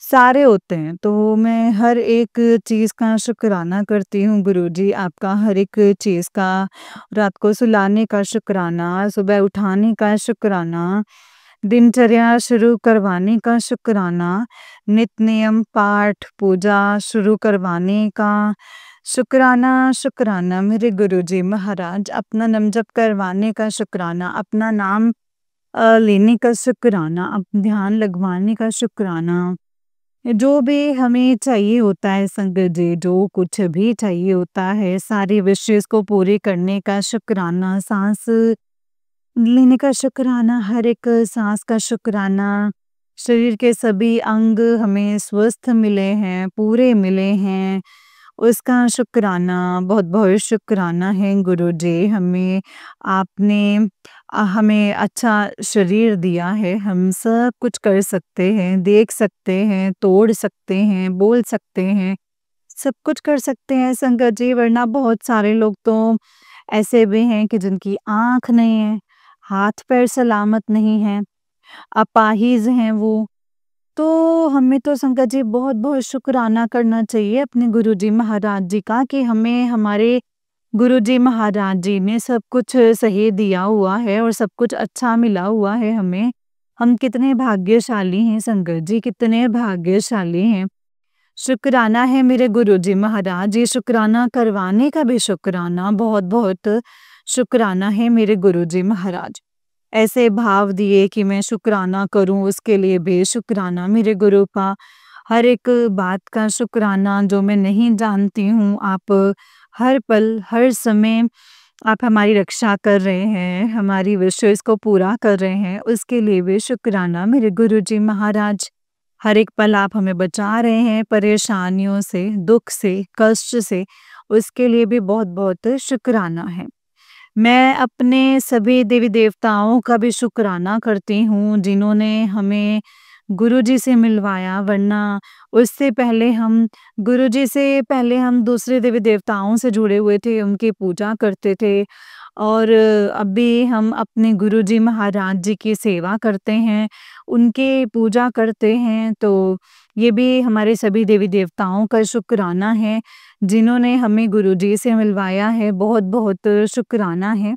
सारे होते हैं। तो मैं हर एक चीज़ का शुक्राना करती हूँ गुरुजी आपका, हर एक चीज़ का, रात को सुलाने का शुक्राना, सुबह उठाने का शुक्राना, दिनचर्या शुरू करवाने का शुक्राना, नित्य नियम पाठ पूजा शुरू करवाने का शुक्राना, शुक्राना मेरे गुरुजी महाराज, अपना नाम जप करवाने का शुक्राना, अपना नाम लेने का शुक्राना, ध्यान लगवाने का शुक्राना। जो भी हमें चाहिए होता है संगत जी, जो कुछ भी चाहिए होता है, सारी विशेज़ को पूरी करने का शुक्राना, साँस लेने का शुक्राना, हर एक साँस का शुक्राना, शरीर के सभी अंग हमें स्वस्थ मिले हैं, पूरे मिले हैं, उसका शुक्राना, बहुत-बहुत शुक्राना है गुरुजी। हमें आपने हमें अच्छा शरीर दिया है, हम सब कुछ कर सकते हैं, देख सकते हैं, तोड़ सकते हैं, बोल सकते हैं, सब कुछ कर सकते हैं संगत जी। वरना बहुत सारे लोग तो ऐसे भी हैं कि जिनकी आँख नहीं है, हाथ-पैर सलामत नहीं हैं, अपाहिज हैं वो। तो हमें तो संगत जी बहुत-बहुत शुक्राना करना चाहिए अपने गुरुजी महाराज जी का कि हमें हमारे गुरुजी महाराज जी ने सब कुछ सही दिया हुआ है और सब कुछ अच्छा मिला हुआ है हमें। हम कितने भाग्यशाली हैं संगत जी, कितने भाग्यशाली हैं। शुक्राना है मेरे गुरुजी महाराज, ये शुक्राना करवाने का भी शुक्राना, बहुत-बहुत शुक्राना है मेरे गुरुजी महाराज। ऐसे भाव दिए कि मैं शुक्राना करूँ, उसके लिए भी शुक्राना मेरे गुरु का। हर एक बात का शुक्राना, जो मैं नहीं जानती हूँ, आप हर पल, हर समय आप हमारी रक्षा कर रहे हैं, हमारी विशेज़ को पूरा कर रहे हैं, उसके लिए भी शुक्राना मेरे गुरुजी महाराज। हर एक पल आप हमें बचा रहे हैं परेशानियों से, दुःख से, कष्ट से, उसके लिए भी बहुत-बहुत शुक्राना है। मैं अपने सभी देवी-देवताओं का भी शुक्राना करती हूँ, जिन्होंने हमें गुरुजी से मिलवाया, वरना उससे पहले हम गुरुजी से पहले हम दूसरे देवी-देवताओं से जुड़े हुए थे, उनकी पूजा करते थे और अभी हम अपने गुरुजी महाराज जी की सेवा करते हैं, उनकी पूजा करते हैं, तो ये भी हमारे सभी देवी-देवताओं का शुक्राना है, जिन्होंने हमें गुरुजी से मिलवाया है, बहुत-बहुत शुक्राना है।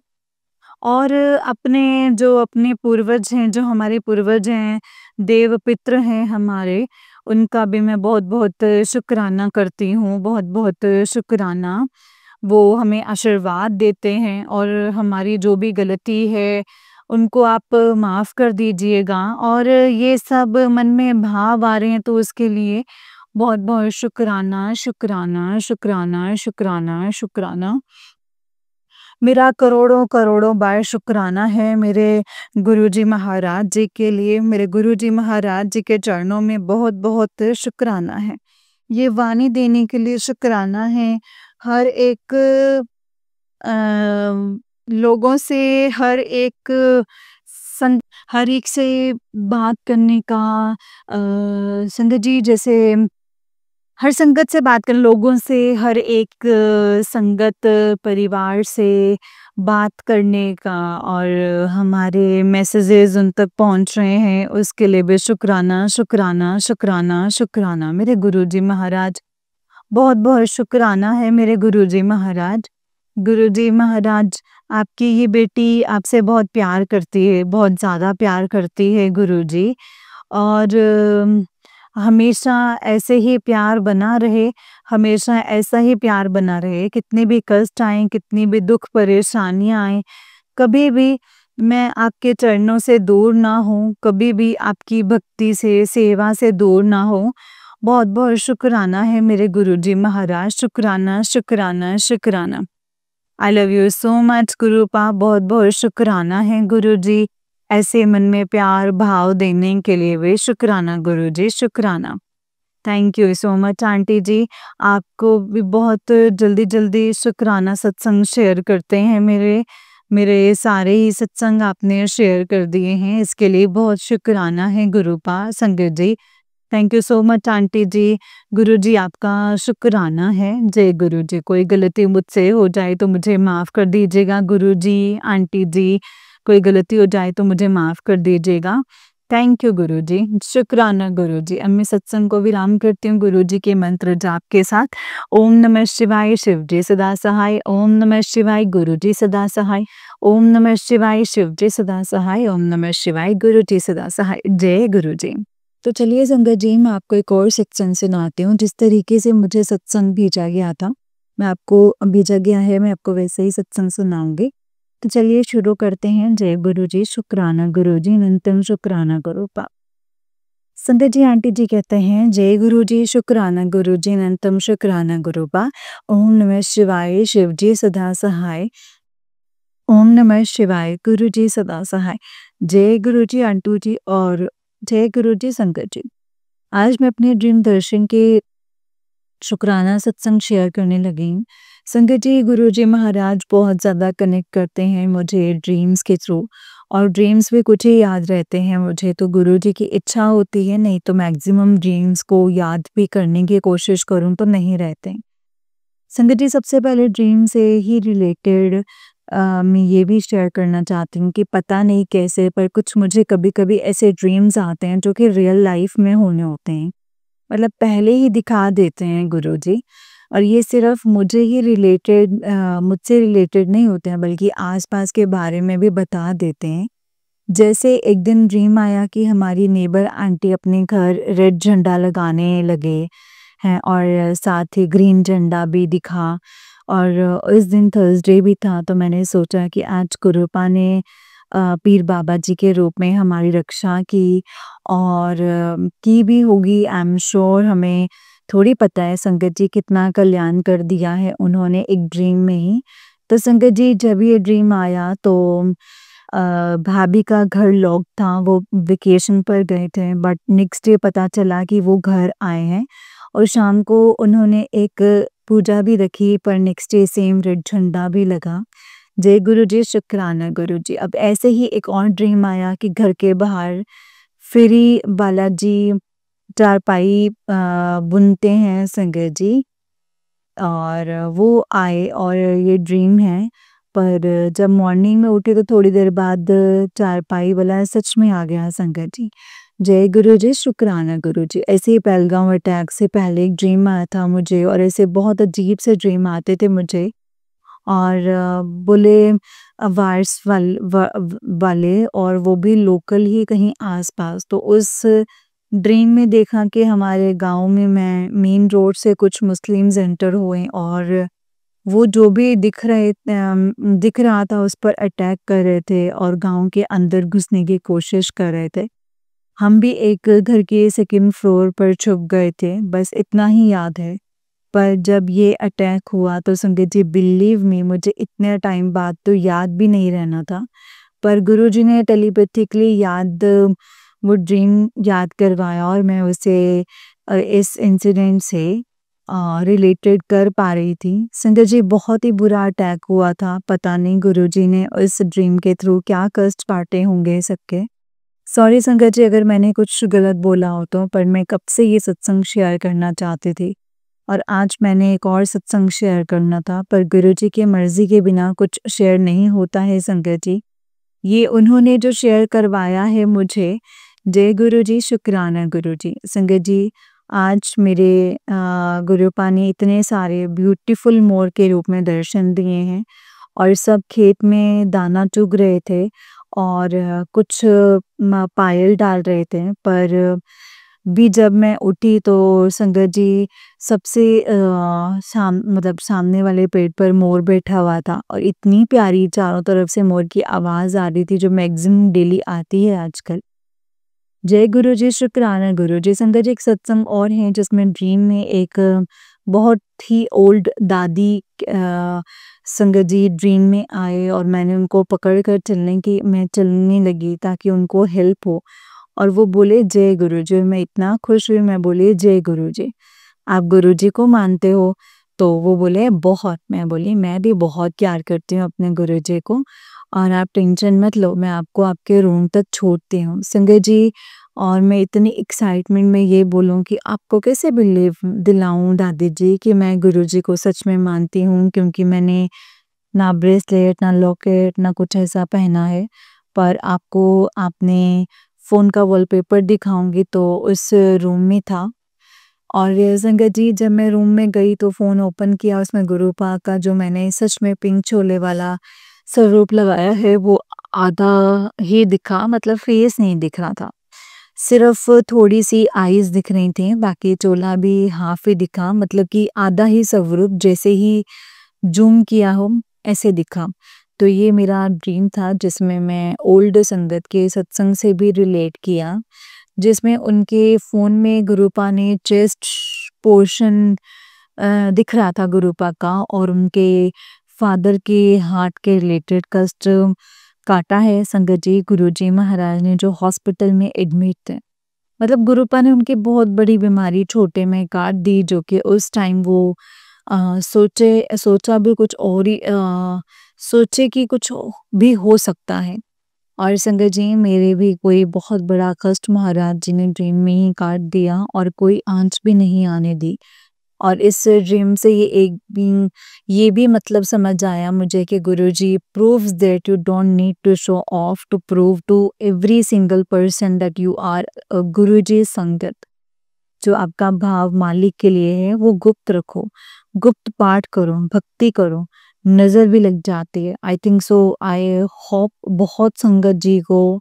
और अपने पूर्वज हैं, जो हमारे पूर्वज हैं, देव पित्र हैं हमारे, उनका भी मैं बहुत-बहुत शुक्राना करती हूँ, बहुत-बहुत शुक्राना। वो हमें आशीर्वाद देते हैं और हमारी जो भी गलती है, उनको आप माफ़ कर दीजिएगा और ये सब मन में भाव आ रहे हैं तो उसके लिए बहुत-बहुत शुक्राना, शुक्राना, शुक्राना, शुक्राना, शुक्राना। मेरा करोड़ों-करोड़ों बार शुक्राना है मेरे गुरुजी महाराज जी के लिए, मेरे गुरुजी महाराज जी के चरणों में बहुत-बहुत शुक्राना है। ये वाणी देने के लिए शुक्राना है, हर एक लोगों से सं हर एक से बात करने का संगत जी जैसे हर संगत से बात कर लोगों से हर एक संगत परिवार से बात करने का और हमारे मैसेजेस उन तक पहुंच रहे हैं उसके लिए भी शुक्राना शुक्राना शुक्राना शुक्राना मेरे गुरुजी महाराज बहुत बहुत शुक्राना है मेरे गुरुजी महाराज। गुरुजी महाराज आपकी ये बेटी आपसे बहुत प्यार करती है, बहुत ज़्यादा प्यार करती है गुरुजी और हमेशा ऐसे ही प्यार बना रहे, हमेशा ऐसा ही प्यार बना रहे, कितने भी कष्ट आएँ, कितनी भी दुःख परेशानियाँ आएँ, कभी भी मैं आपके चरणों से दूर ना हूँ, कभी भी आपकी भक्ति से, सेवा से दूर ना हूँ। बहुत-बहुत शुक्राना है मेरे गुरुजी महाराज, शुक्राना, शुक्राना, शुक्राना। I love you so much गुरुपा, बहुत-बहुत शुक्राना है गुरुजी, ऐसे मन में प्यार भाव देने के लिए भी शुक्राना गुरुजी, शुक्राना। Thank you so much aunty जी, आपको भी बहुत जल्दी-जल्दी शुक्राना सत्संग शेयर करते हैं मेरे सारे ही सत्संग आपने शेयर कर दिए हैं, इसके लिए बहुत शुक्राना है गुरुपा, संगत जी। Thank you so much aunty जी। गुरुजी आपका शुक्राना है। जय गुरुजी। कोई गलती मुझसे हो जाए तो मुझे माफ़ कर दीजिएगा गुरुजी, आंटी जी। कोई गलती हो जाए तो मुझे माफ़ कर दीजिएगा। थैंक यू गुरुजी। शुक्राना गुरुजी। अब मैं सत्संग को विराम करती हूँ गुरुजी के मंत्र जाप के साथ। ओम नमः शिवाय शिवजी सदा सहाय। ओम नमः शिवाय गुरुजी सदा सहाय। ओम नमः शिवाय शिवजी सदा सहाय। ओम नमः शिवाय गुरुजी सदा सहाय। जय गुरुजी। तो चलिए संगत जी मैं आपको एक और सत्संग सुनाती हूँ जिस तरीके से मुझे सत्संग भेजा गया था मैं आपको भेजा गया है मैं आपको वैसे ही सत्संग सुनाऊंगी। तो चलिए शुरू करते हैं। जय गुरुजी, शुक्राना गुरुजी, अनंतम शुक्राना गुरुपा। संगत जी आंटी जी कहते हैं जय गुरुजी, शुक्राना गुरुजी, अनंतम शुक्राना गुरुपा। ओम नमः शिवाय शिवजी सदा सहाय। ओम नमः शिवाय गुरुजी सदा सहाय। जय गुरुजी आंटू जी और जय गुरुजी संगत जी। आज मैं अपने ड्रीम दर्शन के शुक्राना सत्संग शेयर करने लगी हूँ। संगत जी गुरुजी महाराज बहुत ज़्यादा कनेक्ट करते हैं मुझे ड्रीम्स के थ्रू और ड्रीम्स भी कुछ ही याद रहते हैं मुझे, तो गुरुजी की इच्छा होती है, नहीं तो मैक्सिमम ड्रीम्स को याद भी करने की कोशिश करूँ तो नहीं रहते। संगत जी सबसे पहले ड्रीम से ही रिलेटेड मैं ये भी शेयर करना चाहती हूँ कि पता नहीं कैसे पर कुछ मुझे कभी-कभी ऐसे ड्रीम्स आते हैं जो कि रियल लाइफ में होने होते हैं। मतलब पहले ही दिखा देते हैं गुरुजी और ये सिर्फ मुझसे रिलेटेड नहीं होते हैं बल्कि आस-पास के बारे में भी बता देते हैं। जैसे एक दिन ड्रीम आया कि हमारी नेबर आंटी अपने घर रेड झंडा लगाने लगे हैं और साथ ही ग्रीन झंडा भी दिखा और इस दिन थर्सडे भी था तो मैंने सोचा कि आज गुरुपा ने पीर बाबा जी के रूप में हमारी रक्षा की और की भी होगी। आई एम श्योर, हमें थोड़ी पता है संगत जी कितना कल्याण कर दिया है उन्होंने एक ड्रीम में ही। तो संगत जी जब ये ड्रीम आया तो भाभी का घर लॉक था, वो वेकेशन पर गए थे बट नेक्स्ट डे पता चला कि वो घर आए हैं और शाम को उन्होंने एक पूजा भी रखी पर नेक्स्ट डे सेम रेड झंडा भी लगा। जय गुरुजी, शुक्राना गुरुजी। अब ऐसे ही एक और ड्रीम आया कि घर के बाहर फिर बालाजी चारपाई बुनते हैं संगत जी, और वो आए और ये ड्रीम है। पर जब मॉर्निंग में उठी तो थोड़ी देर बाद चारपाई वाला सच में आ गया संगत जी। जय गुरु जी, शुक्राना गुरु जी। ऐसे ही पहलगाम अटैक से पहले एक ड्रीम आया था मुझे, और ऐसे बहुत अजीब से ड्रीम आते थे मुझे, और बोले वार्स वाले, और वो भी लोकल ही कहीं आसपास। तो उस ड्रीम में देखा कि हमारे गांव में मैं मेन रोड से कुछ मुस्लिम्स एंटर हुए, और वो जो भी दिख रहा था उस पर अटैक कर रहे थे और गांव के अंदर घुसने की कोशिश कर रहे थे। हम भी एक घर के सेकंड फ्लोर पर छुप गए थे, बस इतना ही याद है। पर जब ये अटैक हुआ तो संगत जी, बिलीव मी, मुझे इतने टाइम बाद तो याद भी नहीं रहना था। पर गुरुजी ने टेलीपैथिकली वो ड्रीम याद करवाया, और मैं उसे इस इंसिडेंट से रिलेटेड कर पा रही थी। संगत जी, बहुत ही बुरा अटैक हुआ था। पता नहीं गुरुजी ने इस ड्रीम के थ्रू क्या कष्ट बांटे होंगे सबके। सॉरी संगत जी अगर मैंने कुछ गलत बोला हो तो, पर मैं कब से ये सत्संग शेयर करना चाहती थी, और आज मैंने एक और सत्संग शेयर करना था, पर गुरुजी की मर्जी के बिना कुछ शेयर नहीं होता है संगत जी। ये उन्होंने जो शेयर करवाया है मुझे, जय गुरु जी, शुक्राना गुरु जी। संगत जी, आज मेरे गुरुपा ने इतने सारे ब्यूटीफुल मोर के रूप में दर्शन दिए हैं, और सब खेत में दाना चुग रहे थे, और कुछ पायल डाल रहे थे। पर भी जब मैं उठी तो संगत जी, सबसे मतलब सामने वाले पेड़ पर मोर बैठा हुआ था, और इतनी प्यारी चारों तरफ से मोर की आवाज़ आ रही थी, जो मैक्सिमम डेली आती है आजकल। जय गुरु जी, शुक्राना गुरु जी। संगत जी, एक सत्संग और है जिसमें ड्रीम में एक बहुत ही ओल्ड दादी संगत जी ड्रीम में आए, और मैंने उनको पकड़ कर मैं चलने लगी ताकि उनको हेल्प हो, और वो बोले जय गुरु जी। मैं इतना खुश हुई, मैं बोली जय गुरु जी। आप गुरु जी को मानते हो? तो वो बोले बहुत। मैं बोली मैं भी बहुत प्यार करती हूँ अपने गुरु जी को, और आप टेंशन मत लो, मैं आपको आपके रूम तक छोड़ती हूँ संगत जी। और मैं इतनी एक्साइटमेंट में ये बोलूँ कि आपको कैसे बिलीव दिलाऊं दादी जी कि मैं गुरु जी को सच में मानती हूँ, क्योंकि मैंने ना ब्रेसलेट, ना लॉकेट, ना कुछ ऐसा पहना है। पर आपको आपने फ़ोन का वॉलपेपर दिखाऊंगी तो उस रूम में था। और ये संगत जी, जब मैं रूम में गई तो फ़ोन ओपन किया, उसमें गुरुपा का जो मैंने सच में पिंक छोले वाला स्वरूप लगाया है वो आधा ही दिखा, मतलब फेस नहीं दिख रहा था। सिर्फ थोड़ी सी आईज़ दिख रही थी, बाकी चोला भी हाफ ही दिखा, मतलब कि आधा ही स्वरूप, जैसे ही ज़ूम किया हो ऐसे दिखा। तो ये मेरा ड्रीम था जिसमें मैं ओल्ड संगत के सत्संग से भी रिलेट किया, जिसमें उनके फ़ोन में गुरुपा ने चेस्ट पोर्शन दिख रहा था गुरुपा का, और उनके फादर के हार्ट के रिलेटेड कष्ट काटा है संगत जी गुरुजी महाराज ने, जो हॉस्पिटल में एडमिट थे। मतलब गुरुपा ने उनकी बहुत बड़ी बीमारी छोटे में काट दी, जो कि उस टाइम वो सोचा भी कुछ और ही, सोचे कि कुछ भी हो सकता है। और संगत जी, मेरे भी कोई बहुत बड़ा कष्ट महाराज जी ने ड्रीम में ही काट दिया, और कोई आंच भी नहीं आने दी। और इस ड्रीम से ये भी मतलब समझ आया मुझे कि गुरुजी proves that you don't need to show off to prove to every single person that you are गुरुजी संगत। जो आपका भाव मालिक के लिए है वो गुप्त रखो, गुप्त पाठ करो, भक्ति करो, नज़र भी लग जाती है। I think so, I hope बहुत संगत जी को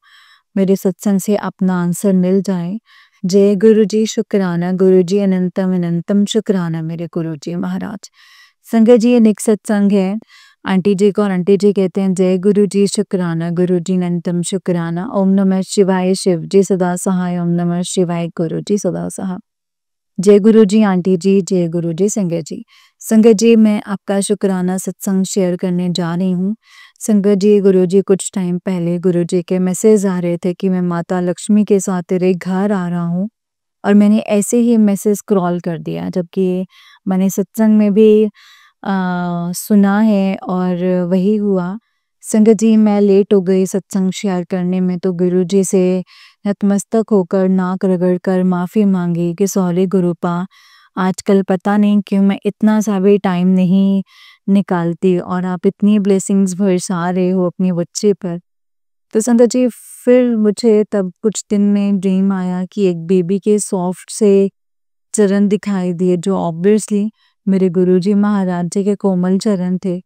मेरे सत्संग से अपना आंसर मिल जाए। जय गुरु जी, शुक्राना गुरु जी, अनंतम अनंतम शुक्राना मेरे गुरु जी महाराज। संगत जी, ये नेक्स्ट सत्संग है आंटी जी को, और आंटी जी कहते हैं जय गुरु जी, शुक्राना गुरु जी, अनंतम शुक्राना। ओम नमः शिवाय शिव जी सदा सहाय, ओम नमः शिवाय गुरु जी सदा सहाय। जय गुरु जी आंटी जी, जय गुरु जी संगत जी। संगत जी, मैं आपका शुक्राना सत्संग शेयर करने जा रही हूँ। संगत जी, गुरु जी कुछ टाइम पहले गुरु जी के मैसेज आ रहे थे कि मैं माता लक्ष्मी के साथ तेरे घर आ रहा हूँ, और मैंने ऐसे ही मैसेज स्क्रॉल कर दिया, जबकि मैंने सत्संग में भी सुना है और वही हुआ। संगत जी, मैं लेट हो गई सत्संग शेयर करने में, तो गुरु जी से नतमस्तक होकर नाक रगड़कर माफ़ी मांगी कि सॉरी गुरुपा, आजकल पता नहीं क्यों मैं इतना सा भी टाइम नहीं निकालती और आप इतनी ब्लेसिंग्स बरसा रहे हो अपने बच्चे पर। तो संगत जी, फिर मुझे तब कुछ दिन में ड्रीम आया कि एक बेबी के सॉफ्ट से चरण दिखाई दिए, जो ऑब्वियसली मेरे गुरुजी महाराज जी के कोमल चरण थे।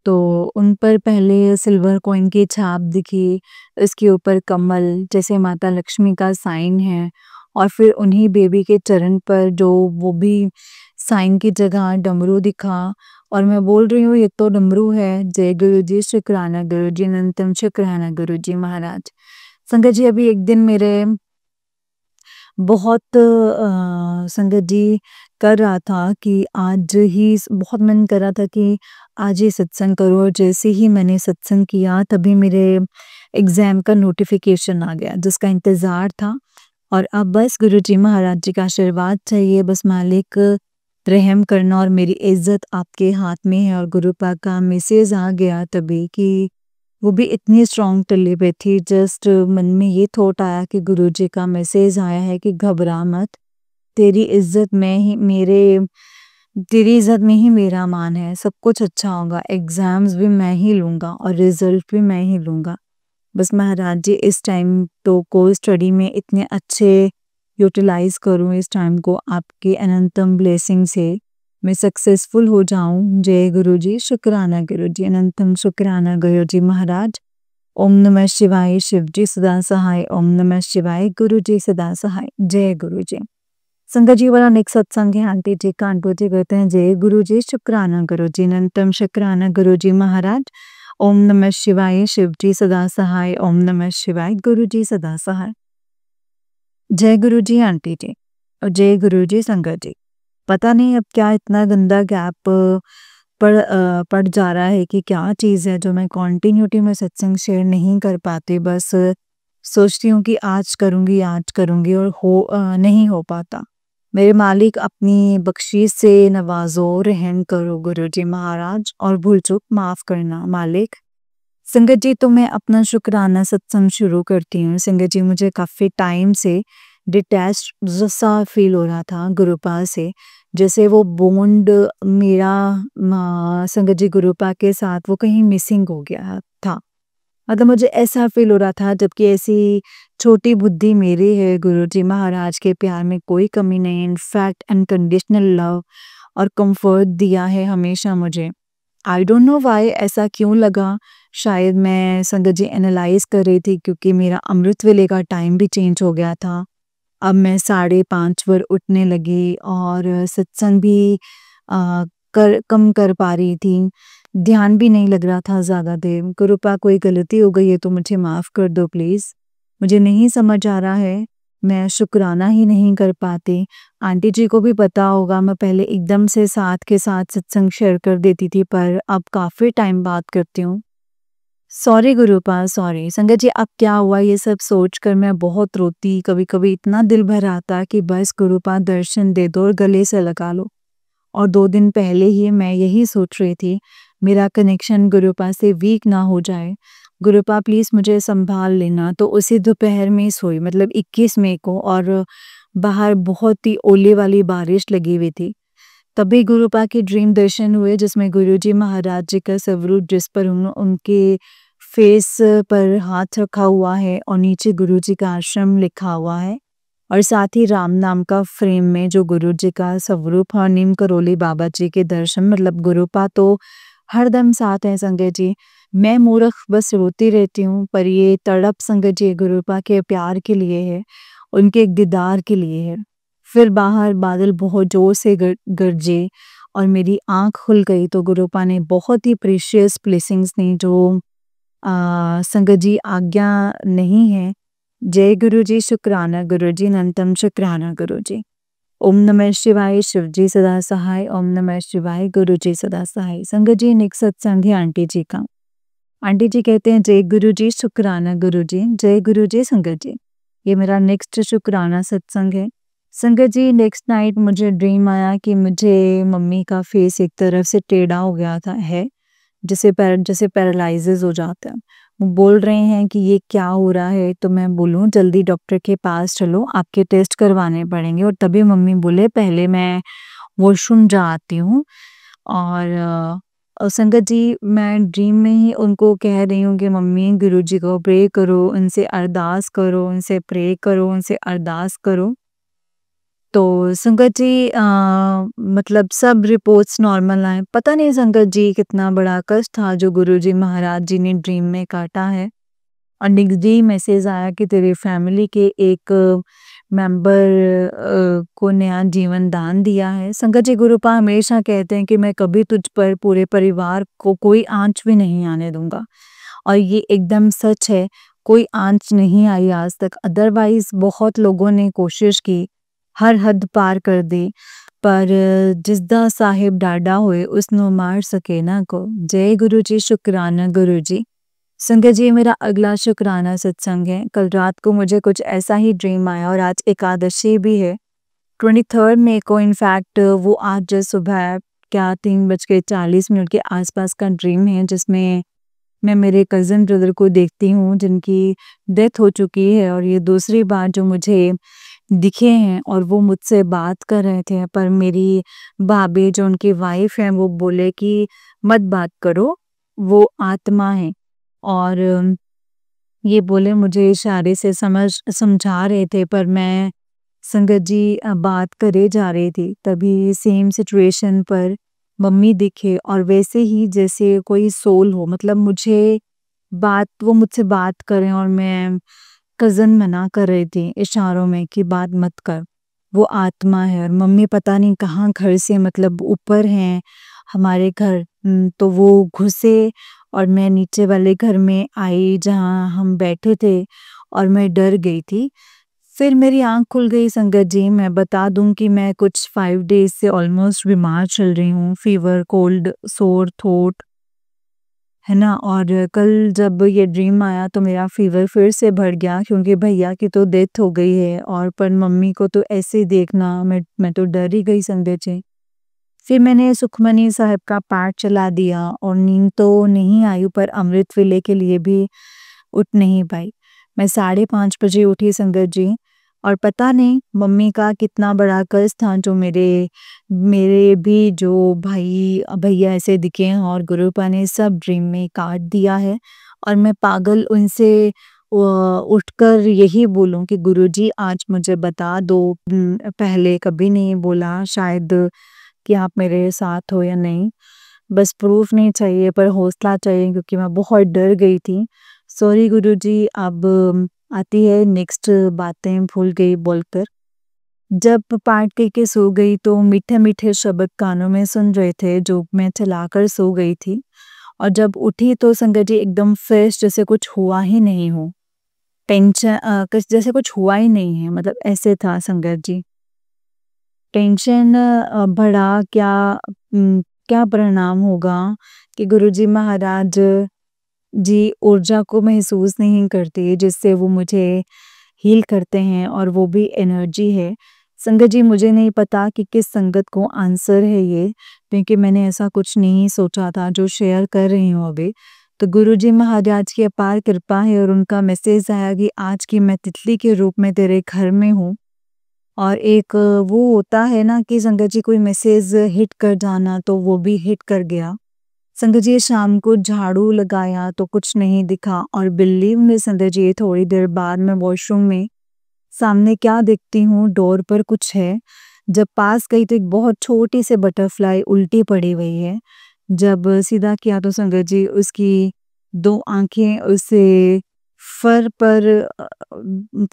तो उन पर पहले सिल्वर कॉइन की छाप दिखी, इसके ऊपर कमल जैसे माता लक्ष्मी का साइन है, और फिर उन्हीं बेबी के चरण पर जो वो भी साइन की जगह डमरू दिखा, और मैं बोल रही हूँ ये तो डमरू है। जय गुरु जी, शुक्राना गुरु जी, अनंतम शुक्राना गुरु जी महाराज। संगत जी, अभी एक दिन मेरे बहुत संगत जी कर रहा था कि आज ही बहुत मन कर रहा था कि आज ही सत्संग करो, और जैसे ही मैंने सत्संग किया तभी मेरे एग्ज़ाम का नोटिफिकेशन आ गया जिसका इंतज़ार था। और अब बस गुरुजी महाराज जी का आशीर्वाद चाहिए, बस मालिक रहम करना, और मेरी इज़्ज़त आपके हाथ में है। और गुरु पाक का मैसेज आ गया तभी कि वो भी इतनी स्ट्रॉन्ग टल्ली पे थी, जस्ट मन में ये थॉट आया कि गुरुजी का मैसेज आया है कि घबरा मत, तेरी इज़्ज़त में ही तेरी इज़्ज़त में ही मेरा मान है, सब कुछ अच्छा होगा, एग्ज़ाम्स भी मैं ही लूँगा और रिज़ल्ट भी मैं ही लूँगा। बस महाराज जी इस टाइम तो को स्टडी में इतने अच्छे यूटिलाइज़ करूँ, इस टाइम को आपके अनंतम ब्लेसिंग से मैं सक्सेसफुल हो जाऊँ। जय गुरु जी, शुक्राना गुरु जी, अनंतम शुक्राना गुरु जी महाराज। ओम नमः शिवाय, शिव जी सदा सहाय, ओम नमः शिवाय, गुरु जी सदा सहाय। जय गुरु जी। संगत जी, वाला नेक्स्ट सत्संग है आंटी जी का, आंटी जी कहते हैं जय गुरु जी, शुक्राना गुरु जी, अनंतम शुक्राना गुरु जी महाराज। ओम नमः शिवाय, शिव जी सदा सहाय, ओम नमः शिवाय, गुरु जी सदा सहाय। जय गुरु जी आंटी जी, और जय गुरु जी संगत जी। पता नहीं अब क्या इतना गंदा गैप पड़ जा रहा है कि क्या चीज़ है जो मैं कंटिन्यूटी में सत्संग शेयर नहीं कर पाती। बस सोचती हूँ कि आज करूँगी और नहीं हो पाता। मेरे मालिक अपनी बख्शीश से नवाजो, रहम करो गुरु जी महाराज, और भूल चूक माफ़ करना मालिक। संगत जी, तो मैं अपना शुक्राना सत्संग शुरू करती हूँ। संगत जी, मुझे काफ़ी टाइम से डिटैच्ड जैसा फील हो रहा था गुरुपा से, जैसे वो बॉन्ड मेरा संगत जी गुरुपा के साथ वो कहीं मिसिंग हो गया था। मतलब मुझे ऐसा फील हो रहा था, जबकि ऐसी छोटी बुद्धि मेरी है, गुरु जी महाराज के प्यार में कोई कमी नहीं, इनफैक्ट अनकंडीशनल लव और कंफर्ट दिया है हमेशा मुझे। आई डोंट नो व्हाई, ऐसा क्यों लगा। शायद मैं संगत जी एनालाइज कर रही थी क्योंकि मेरा अमृत वेले का टाइम भी चेंज हो गया था। अब मैं 5:30 पर उठने लगी और सत्संग भी कम कर पा रही थी। ध्यान भी नहीं लग रहा था ज़्यादा देर। गुरुपा, कोई गलती हो गई है तो मुझे माफ़ कर दो प्लीज़। मुझे नहीं समझ आ रहा है, मैं शुक्राना ही नहीं कर पाती। आंटी जी को भी पता होगा, मैं पहले एकदम से साथ के साथ सत्संग शेयर कर देती थी, पर अब काफ़ी टाइम बाद करती हूँ। Sorry गुरुपा, sorry. संगत जी, अब क्या हुआ ये सब सोचकर मैं बहुत रोती, कभी-कभी इतना दिल भर आता कि बस गुरुपा दर्शन दे दो और गले से लगा लो। और 2 दिन पहले ही मैं यही सोच रही थी, मेरा कनेक्शन गुरुपा से वीक ना हो जाए। गुरुपा प्लीज़ मुझे सँभाल लेना। तो उसी दोपहर में सोई, मतलब 21 मई को, और बाहर बहुत ही ओले वाली बारिश लगी हुई थी। तभी गुरुपा के ड्रीम दर्शन हुए जिसमें गुरुजी महाराज जी का स्वरूप, जिस पर उनके फेस पर हाथ रखा हुआ है और नीचे गुरुजी का आश्रम लिखा हुआ है, और साथ ही राम नाम का फ्रेम में जो गुरुजी का स्वरूप और नीम करोली बाबा जी के दर्शन। मतलब गुरुपा तो हरदम साथ है संगत जी। मैं मूर्ख बस रोती रहती हूँ, पर ये तड़प संगत जी गुरुपा के प्यार के लिए है, उनके एक दीदार के लिए है। फिर बाहर बादल बहुत जोर से गरजे और मेरी आँख खुल गई तो गुरुपा ने बहुत ही प्रीशियस ब्लेसिंग्स दी, जो संगत जी आज्ञा नहीं है। जय गुरु जी, शुक्राना गुरु जी, अनंतम शुक्राना गुरु जी। ओम नमः शिवाय, शिव जी सदा सहाय, ओम नमः शिवाय, गुरु जी सदा सहाय। संगत जी, नेक्स्ट सत्संग है आंटी जी का। आंटी जी कहते हैं जय गुरु जी, शुक्राना गुरु जी, जय गुरु जी संगत जी। ये मेरा नेक्स्ट शुक्राना सत्संग है। संगत जी, नेक्स्ट नाइट मुझे ड्रीम आया कि मुझे मम्मी का फेस एक तरफ से टेढ़ा हो गया था, है जैसे पैरालिसिस हो जाता है। वो बोल रहे हैं कि ये क्या हो रहा है, तो मैं बोलूँ जल्दी डॉक्टर के पास चलो, आपके टेस्ट करवाने पड़ेंगे। और तभी मम्मी बोले पहले मैं वॉशरूम जा आती हूँ। और संगत जी, मैं ड्रीम में ही उनको कह रही हूँ कि मम्मी गुरुजी को प्रे करो, उनसे अरदास करो, उनसे प्रे करो, उनसे अरदास करो। तो संगत जी मतलब सब रिपोर्ट्स नॉर्मल आए। पता नहीं संगत जी कितना बड़ा कष्ट था जो गुरुजी महाराज जी ने ड्रीम में काटा है। और नेक्स्ट डे मैसेज आया कि तेरे फैमिली के एक मेंबर को नया जीवन दान दिया है। संगत जी, गुरुपा हमेशा कहते हैं कि मैं कभी तुझ पर पूरे परिवार को कोई आँच भी नहीं आने दूँगा। और ये एकदम सच है, कोई आँच नहीं आई आज तक। अदरवाइज़ बहुत लोगों ने कोशिश की, हर हद पार कर दी, पर जिसदा साहिब डाढ़ा होए उसनों मार सके ना को। जय गुरु जी, शुक्राना गुरु जी। संगत जी, मेरा अगला शुक्राना सत्संग है। कल रात को मुझे कुछ ऐसा ही ड्रीम आया और आज एकादशी भी है। 23 मई को इनफैक्ट वो आज सुबह क्या 3:40 के आसपास का ड्रीम है, जिसमें मैं मेरे कज़न ब्रदर को देखती हूँ जिनकी डेथ हो चुकी है और ये दूसरी बार जो मुझे दिखे हैं और वो मुझसे बात कर रहे थे। पर मेरी भाभी जो उनकी वाइफ़ हैं वो बोले कि मत बात करो, वो आत्मा है। और ये बोले मुझे इशारे से समझा रहे थे, पर मैं संगत जी बात करे जा रही थी। तभी सेम सिचुएशन पर मम्मी दिखे और वैसे ही जैसे कोई सोल हो, मतलब वो मुझसे बात करें और मैं कज़न मना कर रही थी इशारों में कि बात मत कर, वो आत्मा है। और मम्मी पता नहीं कहाँ घर से, मतलब ऊपर हैं हमारे घर, तो वो घुसे और मैं नीचे वाले घर में आई जहाँ हम बैठे थे और मैं डर गई थी। फिर मेरी आँख खुल गई संगत जी। मैं बता दूँ कि मैं कुछ 5 डेज़ से ऑलमोस्ट बीमार चल रही हूँ, फ़ीवर, कोल्ड, सोर थ्रोट, है ना? और कल जब ये ड्रीम आया तो मेरा फ़ीवर फिर से बढ़ गया क्योंकि भैया की तो डेथ हो गई है, और पर मम्मी को तो ऐसे देखना, मैं तो डर ही गई संगत जी। फिर मैंने सुखमनी साहिब का पाठ चला दिया और नींद तो नहीं आई, पर अमृत वेले के लिए भी उठ नहीं पाई। मैं 5:30 बजे उठी संगत जी। और पता नहीं मम्मी का कितना बड़ा कष्ट था जो मेरे मेरे भी जो भाई भैया ऐसे दिखे हैं और गुरुपा ने सब ड्रीम में काट दिया है। और मैं पागल उनसे उठकर यही बोलूं कि गुरुजी आज मुझे बता दो, पहले कभी नहीं बोला शायद कि आप मेरे साथ हो या नहीं। बस प्रूफ नहीं चाहिए पर हौसला चाहिए, क्योंकि मैं बहुत डर गई थी। सॉरी गुरुजी। अब आती है नेक्स्ट बातें भूल गई बोलकर। जब पाठ करके सो गई तो मीठे-मीठे शब्द कानों में सुन रहे थे जो मैं चलाकर सो गई थी। और जब उठी तो संगत जी एकदम फ्रेश, जैसे कुछ हुआ ही नहीं हो। कुछ जैसे कुछ हुआ ही नहीं है, मतलब ऐसे था संगत जी। टेंशन बढ़ा क्या, क्या परिणाम होगा कि गुरुजी महाराज जी ऊर्जा को महसूस नहीं करते जिससे वो मुझे हील करते हैं, और वो भी एनर्जी है। संगत जी, मुझे नहीं पता कि किस संगत को आंसर है ये, क्योंकि मैंने ऐसा कुछ नहीं सोचा था जो शेयर कर रही हूँ अभी। तो गुरुजी महाराज की अपार कृपा है और उनका मैसेज आया कि आज की मैं तितली के रूप में तेरे घर में हूँ। और एक वो होता है ना कि संगत जी कोई मैसेज हिट कर जाना, तो वो भी हिट कर गया। संगत जी शाम को झाड़ू लगाया तो कुछ नहीं दिखा, और बिलीव में संगत जी थोड़ी देर बाद मैं वॉशरूम में सामने क्या देखती हूँ, डोर पर कुछ है। जब पास गई तो एक बहुत छोटी सी बटरफ्लाई उल्टी पड़ी हुई है। जब सीधा किया तो संगत जी उसकी 2 आँखें उसे फर पर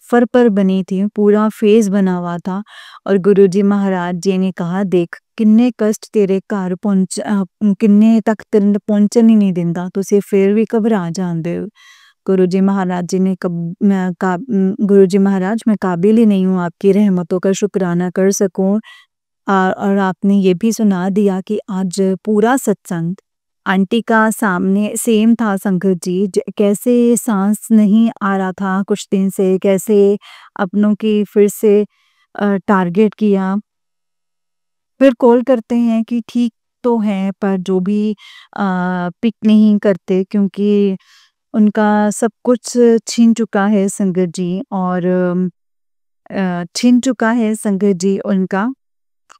फर पर बनी थी, पूरा फेस बना हुआ था। और गुरुजी महाराज जी ने कहा, देख किन्ने कष्ट तेरे घर किन्ने तक तेरे पहुंचन ही नहीं दिंदा, तुसी फिर भी घबरा जांदे हो। गुरुजी महाराज जी ने गुरुजी महाराज, मैं काबिल ही नहीं हूँ आपकी रहमतों का शुक्राना कर सकूं। और आपने ये भी सुना दिया कि आज पूरा सत्संग आंटी का सामने सेम था संगत जी। कैसे सांस नहीं आ रहा था कुछ दिन से, कैसे अपनों की फिर से टारगेट किया, फिर कॉल करते हैं कि ठीक तो है, पर जो भी पिक नहीं करते, क्योंकि उनका सब कुछ छीन चुका है संगत जी, और छीन चुका है संगत जी उनका।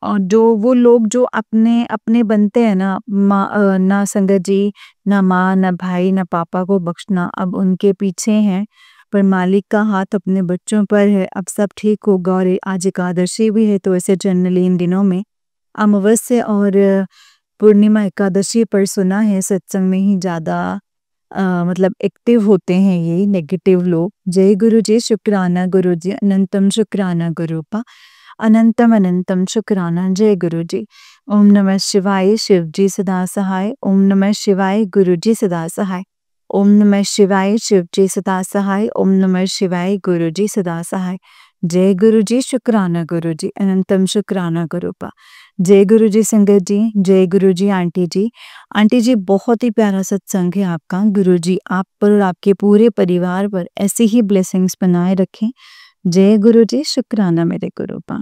और जो वो लोग जो अपने अपने बनते हैं ना, ना संगत जी, ना माँ, ना भाई, ना पापा को बख्शना, अब उनके पीछे हैं, पर मालिक का हाथ अपने बच्चों पर है। अब सब ठीक होगा। और आज एकादशी भी है, तो ऐसे जनरली इन दिनों में अमावस्या और पूर्णिमा एकादशी पर सुना है सत्संग में ही ज़्यादा मतलब एक्टिव होते हैं ये नेगेटिव लोग। जय गुरु जी, शुक्राना गुरु जी, अनंतम शुक्राना गुरुपा, अनंतम अनंतम शुक्राना जय गुरु जी। ओम नमः शिवाय, शिव जी सदा सहाय। ओम नमः शिवाय, गुरु जी सदा सहाय। ओम नमः शिवाय, शिव जी सदा सहाय। ओम नमः शिवाय, गुरु जी सदा सहाय। जय गुरु जी, शुक्राना गुरु जी, अनंतम शुक्राना गुरुपा। जय गुरु जी संगत जी, जय गुरु जी आंटी जी। आंटी जी, बहुत ही प्यारा सत्संग है आपका। गुरु जी आप पर और आपके पूरे परिवार पर ऐसी ही ब्लेसिंग्स बनाए रखें। जय गुरु जी, शुक्राना मेरे गुरुपा।